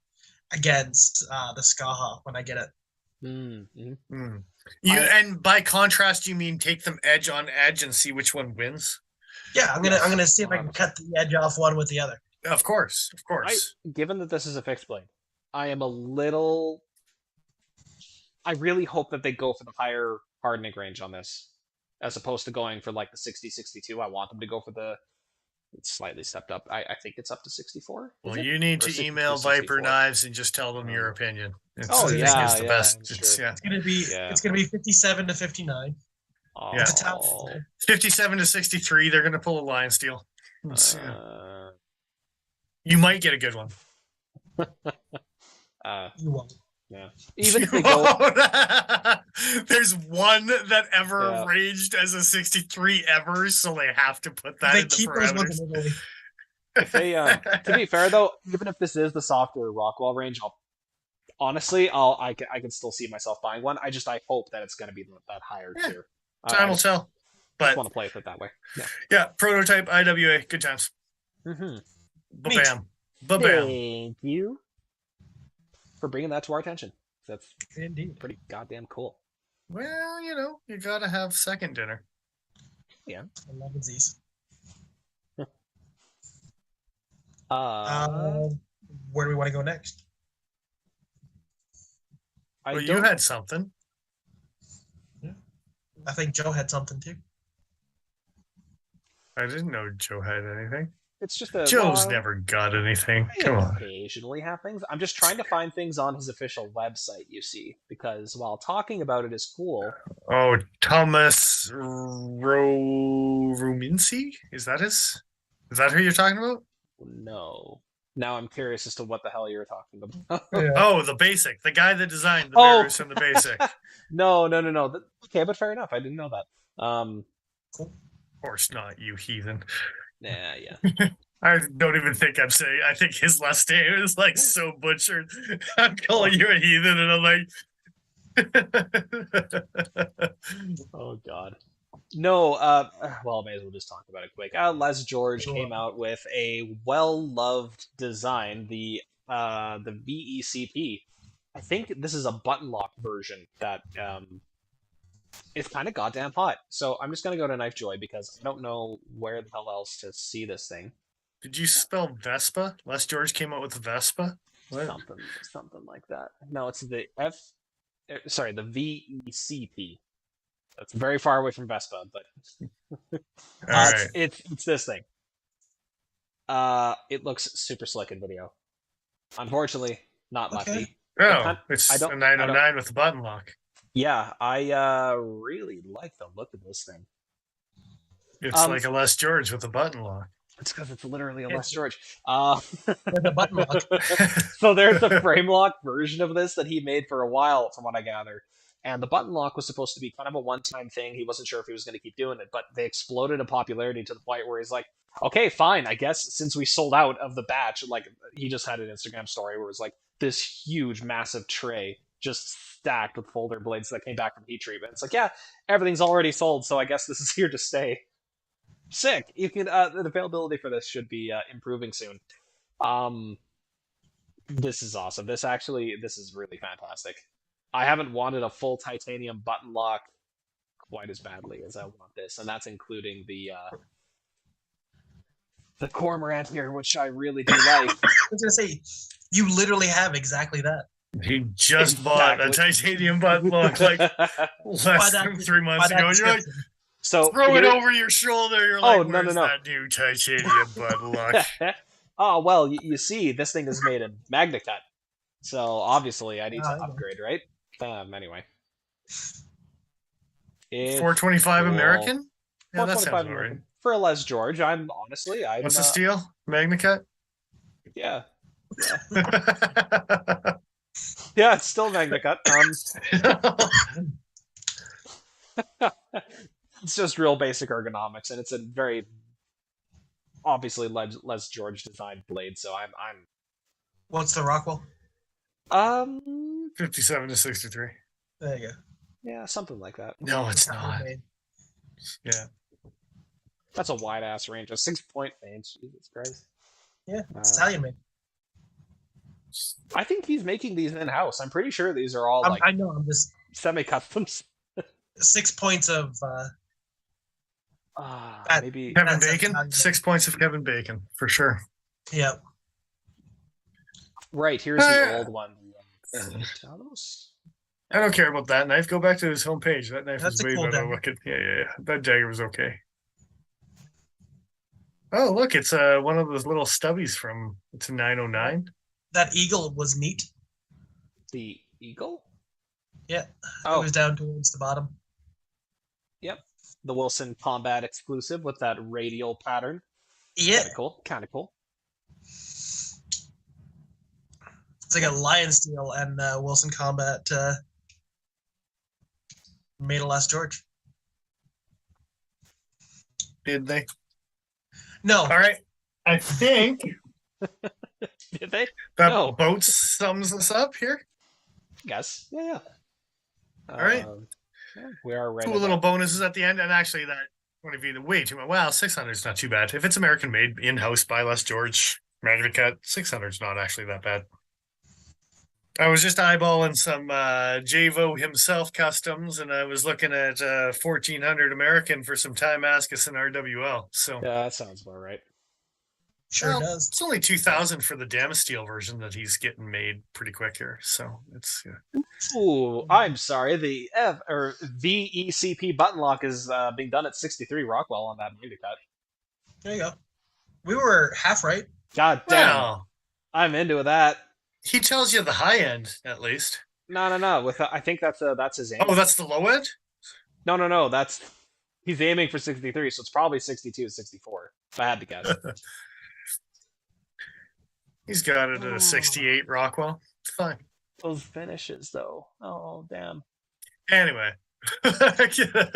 against the Skaha when I get it. And by contrast, you mean take them edge on edge and see which one wins? Yeah, I'm gonna see if I can cut the edge off one with the other. Of course. Given that this is a fixed blade, I really hope that they go for the higher hardening range on this, as opposed to going for like the 60-62. I want them to go for the It's slightly stepped up. I think it's up to 64. Well, Is it? you need Or to 63, email Viper 64? Knives and just tell them your Um, opinion. It's, Oh I think yeah, it's the yeah, best. I'm It's, sure. yeah. It's gonna be 57 to 59. Yeah. It's a tough. 57 to 63. They're gonna pull a lion steal. Uh, You might get a good one. You won't. Yeah. Even if they go, there's one that ever Yeah. raged as a 63 ever, so they have to put that They in the keep those ones parameters. in Italy. if they, to be fair though, even if this is the softer Rockwell range, I can still see myself buying one. I hope that it's going to be that higher Yeah. tier. Time will tell. Just But want to play with it that way. Yeah. yeah, prototype IWA, good times. Mm-hmm. Ba-bam. Ba-bam. Thank you for bringing that to our attention. That's Indeed. pretty goddamn cool. Well, you gotta have second dinner. Yeah. I love these. Uh, Where do we want to go next? Well, you had something. I think Joe had something too. I didn't know Joe had anything. It's just Joe's never got anything. Come on. Occasionally have things. I'm just trying to find things on his official website, you see, because while talking about it is cool. Oh, Thomas Ruminski? Is that his? Is that who you're talking about? No. Now I'm curious as to what the hell you're talking about. Yeah. Oh, the basic. The guy that designed the Bears and the basic. No. Okay, but fair enough. I didn't know that. Of course not, you heathen. Yeah. I don't even think I'm saying. I think his last name is like so butchered. I'm calling you a heathen, and I'm like, Oh God. No. Well, I may as well just talk about it quick. Les George came out with a well-loved design, the VECP. I think this is a button lock version that it's kind of goddamn hot. So I'm just gonna go to Knife Joy because I don't know where the hell else to see this thing. did you spell Vespa? Les George came out with Vespa? What? Something like that. No, it's the the VECP. That's very far away from Vespa, but Alright. it's this thing. It looks super slick in video. Unfortunately, not lefty. Oh, it's a 909 with the button lock. Yeah, I really like the look of this thing. It's like a Les George with a button lock. It's because it's literally a Les George. The button lock. So there's a frame lock version of this that he made for a while, from what I gather. And the button lock was supposed to be kind of a one-time thing. He wasn't sure if he was going to keep doing it, but they exploded in popularity to the point where he's like, okay, fine, I guess since we sold out of the batch, like, he just had an Instagram story where it was like this huge, massive tray just stacked with folder blades that came back from heat treatment. It's like, yeah, everything's already sold, so I guess this is here to stay. Sick. You can the availability for this should be improving soon. This is awesome. This is really fantastic. I haven't wanted a full titanium button lock quite as badly as I want this, and that's including the Cormorant here, which I really do like. I was gonna say, you literally have exactly that. He just bought a titanium button lock like less than 3 months ago. You're like, so throw it over your shoulder. You're like, where's no. that new titanium button lock? Oh, well, you see, this thing is made in Magna Cut. So obviously I need to upgrade, right? Anyway. 425 American? Yeah, that sounds about right. For a Les George, what's the steel? Magna Cut? Yeah. Yeah, it's still Magna Cut. It's just real basic ergonomics, and it's a very obviously Les George designed blade. So I'm. What's the Rockwell? 57 to 63. There you go. Yeah, something like that. No, it's not. Yeah. That's a wide ass range. A 6-point range. Jesus Christ. Yeah, Italian made. I think he's making these in house. I'm pretty sure these are all I know. I'm just semi-customs. 6 points of. Maybe Kevin Bacon. 6 points of Kevin Bacon for sure. Yep. Right, here's the old one. I don't care about that knife. Go back to his homepage. That knife That's was way a cool better dagger. looking. Yeah. That dagger was okay. Oh, look, it's one of those little stubbies from it's a 909. That eagle was neat. The Eagle? Yeah, it Oh, was down towards the bottom. yep. The Wilson Combat exclusive with that radial pattern. Yeah, Kind of cool. Kind of cool. it's like a lion steel and Wilson Combat made a Last George. Did they? No. All right. I think Did they? that No. boat sums us up here. Yes. Yeah. All right. Yeah, we are ready. Cool little bonuses at the end, and actually, that would have been way too much. Wow, 600 is not too bad. If it's American made, in house by Les George, Magna Cut, 600 is not actually that bad. I was just eyeballing some Javo himself customs, and I was looking at 1400 American for some Time Ascus and RWL. So Yeah, that sounds about right. Sure does. It's only 2000 for the Damasteel version that he's getting made pretty quick here. So it's Ooh, I'm sorry. The VECP button lock is being done at 63 Rockwell on that Magna Cut. There you go. We were half right. God damn. well, I'm into that. he tells you the high end at least. No. With I think that's his aim. Oh, that's the low end? No. That's he's aiming for 63, so it's probably 62, 64. If I had to guess. He's got it at a 68 Rockwell. It's fine. Those finishes, though. Oh, damn. Anyway.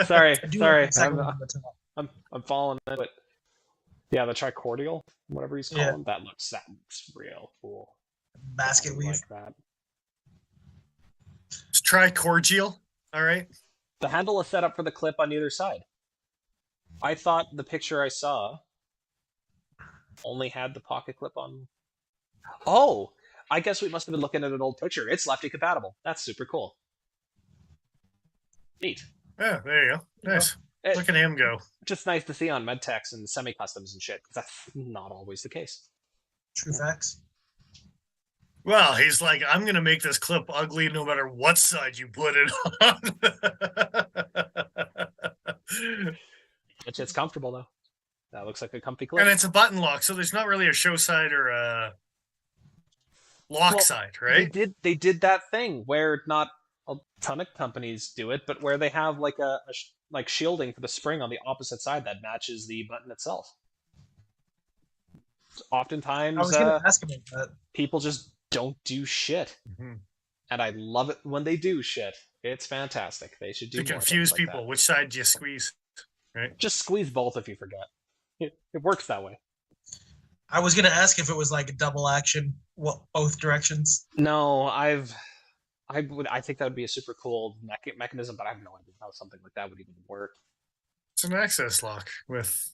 Sorry. I do like the second one on the top. I'm falling into it. Yeah, the tricordial, whatever he's calling. Yeah. That looks real cool. Basket I weave. like that. Let's try cordial. All right. The handle is set up for the clip on either side. I thought the picture I saw only had the pocket clip on. Oh, I guess we must have been looking at an old picture. It's lefty compatible. That's super cool. Neat. Yeah, there you go. Nice. Look at him go. Just nice to see on medtechs and semi-customs and shit, because that's not always the case. True facts. Well, he's like, I'm going to make this clip ugly no matter what side you put it on. It's comfortable, though. That looks like a comfy clip. And it's a button lock, so there's not really a show side or a lock side, right? They did that thing where not a ton of companies do it, but where they have like like shielding for the spring on the opposite side that matches the button itself. Oftentimes, I was going to ask about that. People just don't do shit, and I love it when they do shit. It's fantastic. They should do. To confuse people, like which side do you squeeze? Right? Just squeeze both if you forget. It works that way. I was going to ask if it was like a double action, both directions. No, I think that would be a super cool mechanism, but I have no idea how something like that would even work. It's an access lock with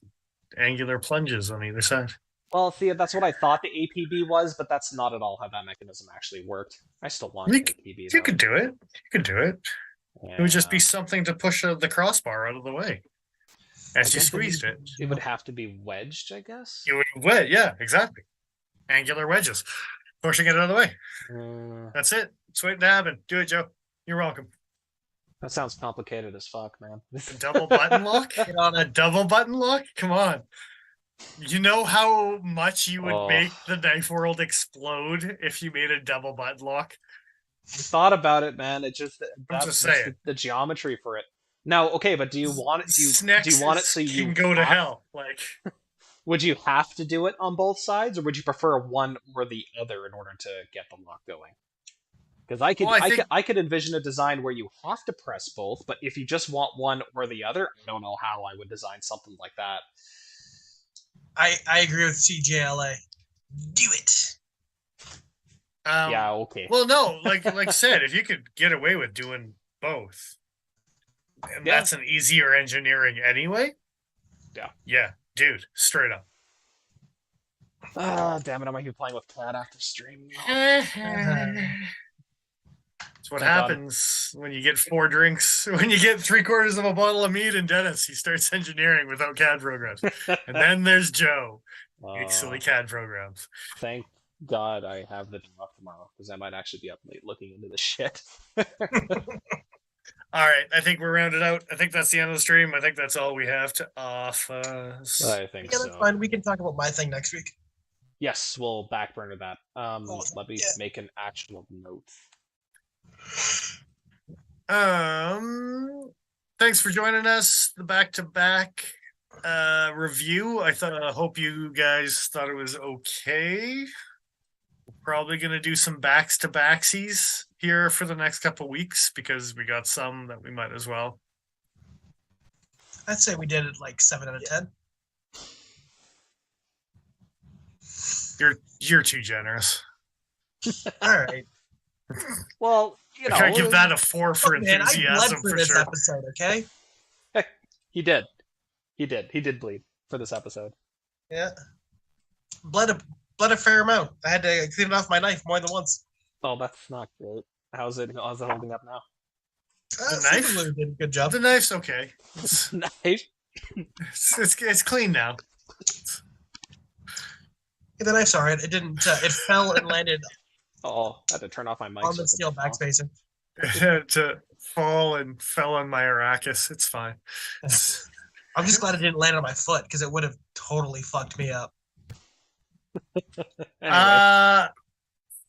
angular plunges on either side. Well, see, that's what I thought the APB was, but that's not at all how that mechanism actually worked. I still want APB. You could do it. You could do it. Yeah. It would just be something to push the crossbar out of the way as you squeezed it. It would have to be wedged, I guess. It would wedge, yeah, exactly. Angular wedges, pushing it out of the way. That's it. It's waiting to happen. Do it, Joe. You're welcome. That sounds complicated as fuck, man. A double button lock? A double button lock? Come on. You know how much you would make the knife world explode if you made a double button lock? I thought about it, man. It just that's the geometry for it. Now, okay, but do you want it? Do you want it so you can go to hell? Like, would you have to do it on both sides, or would you prefer one or the other in order to get the lock going? Because I could envision a design where you have to press both, but if you just want one or the other, I don't know how I would design something like that. I agree with CJLA. Do it. Yeah, okay. Well, no, like I said, if you could get away with doing both, and that's an easier engineering anyway. Yeah, dude, straight up. Damn it! I might be playing with Cat after stream. That's what happens when you get 4 drinks. When you get 3/4 of a bottle of mead, and Dennis, he starts engineering without CAD programs. And then there's Joe, silly CAD programs. Thank God I have the day off tomorrow, because I might actually be up late looking into this shit. All right, I think we're rounded out. I think that's the end of the stream. I think that's all we have to offer. I think Yeah, so. that's fine. We can talk about my thing next week. Yes, we'll back burner that. Let me Yeah. make an actual note. Thanks for joining us. The back-to-back review. I hope you guys thought it was okay. We're probably gonna do some backs-to-backsies here for the next couple weeks because we got some that we might as well. I'd say we did it like 7 out of 10. You're too generous. All right. Well, you know, I give that a 4 for Man, I enthusiasm bled for for this sure. episode, okay? he did. He did bleed for this episode. Yeah. Bled a fair amount. I had to clean it off my knife more than once. Oh, that's not great. How's it holding up now? The knife? Seemingly did a good job. The knife's okay. Knife? It's clean now. Yeah, the knife's alright. It didn't. It fell and landed Oh, I had to turn off my mic. on the steel backspacer. To fall and fell on my Arrakis. It's fine. I'm just glad it didn't land on my foot because it would have totally fucked me up. Anyway,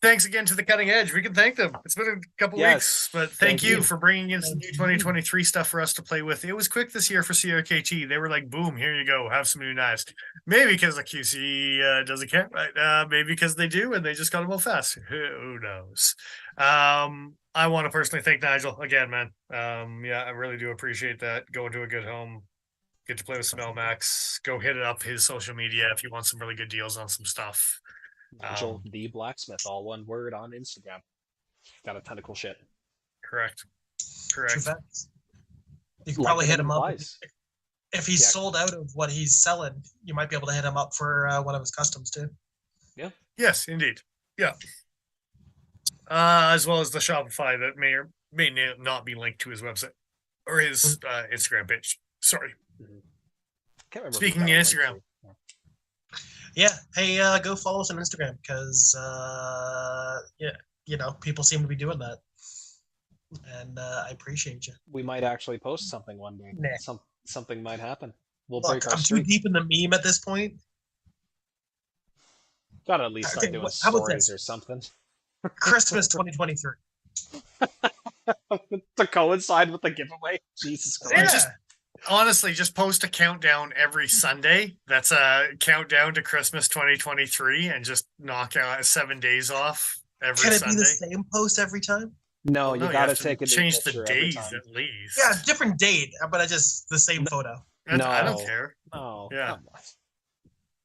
Thanks again to the Cutting Edge. We can thank them. It's been a couple weeks, but thank you for bringing in some new 2023 stuff for us to play with. It was quick this year for CRKT. They were like, boom, here you go. Have some new knives. Maybe because the QC doesn't care, right? Maybe because they do and they just got them all fast. Who knows? I want to personally thank Nigel again, man. Yeah, I really do appreciate that. Going to a good home. Get to play with some LMAX. Go hit it up his social media if you want some really good deals on some stuff. Nigel the Blacksmith, all one word on Instagram. Got a ton of cool shit. Correct. True facts. You can probably hit him up. If he's sold out of what he's selling, you might be able to hit him up for one of his customs too. Yeah. Yes, indeed. Yeah. As well as the Shopify that may or may not be linked to his website or his Instagram page. Sorry. Can't remember. Speaking of Instagram. Yeah. Hey, go follow us on Instagram because yeah, you know, people seem to be doing that. And I appreciate you. We might actually post something one day. Nah. Something might happen. We'll Look, break our I'm streak. too deep in the meme at this point. Gotta at least start doing how about stories this? or something. Christmas 2023. To coincide with the giveaway. Jesus Christ. Yeah. Honestly, just post a countdown every Sunday. That's a countdown to Christmas 2023 and just knock out 7 days off every Can it Sunday. be the same post every time? No, you gotta take a new change the picture every days time. at least. Yeah, different date, but I just the same photo. No. I don't care. Oh, Yeah. come on.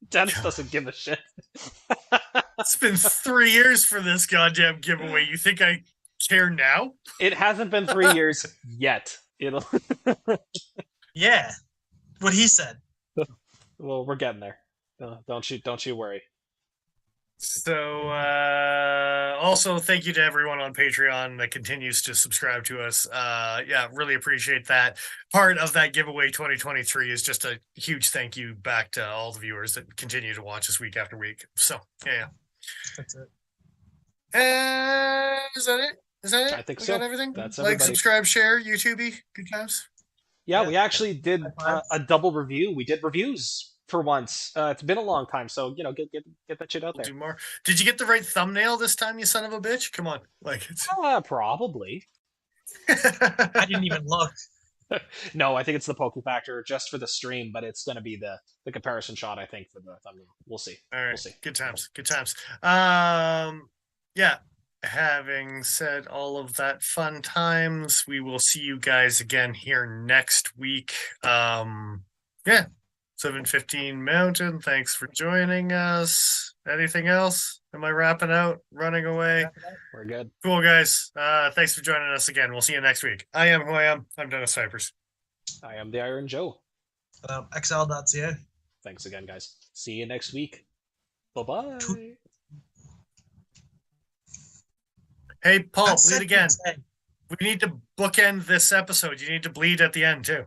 Dennis doesn't give a shit. It's been 3 years for this goddamn giveaway. You think I care now? It hasn't been 3 years yet. It'll. Yeah, what he said. Well, we're getting there. Don't you worry. So, also thank you to everyone on Patreon that continues to subscribe to us. Yeah, really appreciate that. Part of that giveaway 2023 is just a huge thank you back to all the viewers that continue to watch us week after week. So, yeah. That's it. Is that it? Is that it? I think We so. got everything? That's like, everybody. subscribe, share, YouTube. Good times. Yeah, Yeah. we actually did High a double review. We did reviews for once. It's been a long time, so you know, get that shit out We'll there. do more. Did you get the right thumbnail this time, you son of a bitch? Come on. Like, it's... Probably. I didn't even look. No, I think it's the Pokey factor just for the stream, but it's going to be the comparison shot. I think for the thumbnail. We'll see. All right. We'll see. Good times. Good times. Yeah. Having said all of that fun times, we will see you guys again here next week. Yeah. 7:15 Mountain. Thanks for joining us. Anything else? Am I wrapping out? Running away? We're good. Cool, guys. Thanks for joining us again. We'll see you next week. I am who I am. I'm Dennis Cypers. I am the Iron Joe. XL.ca. Thanks again, guys. See you next week. Bye-bye. Hey, Paul, That's bleed it. again. We need to bookend this episode. You need to bleed at the end, too.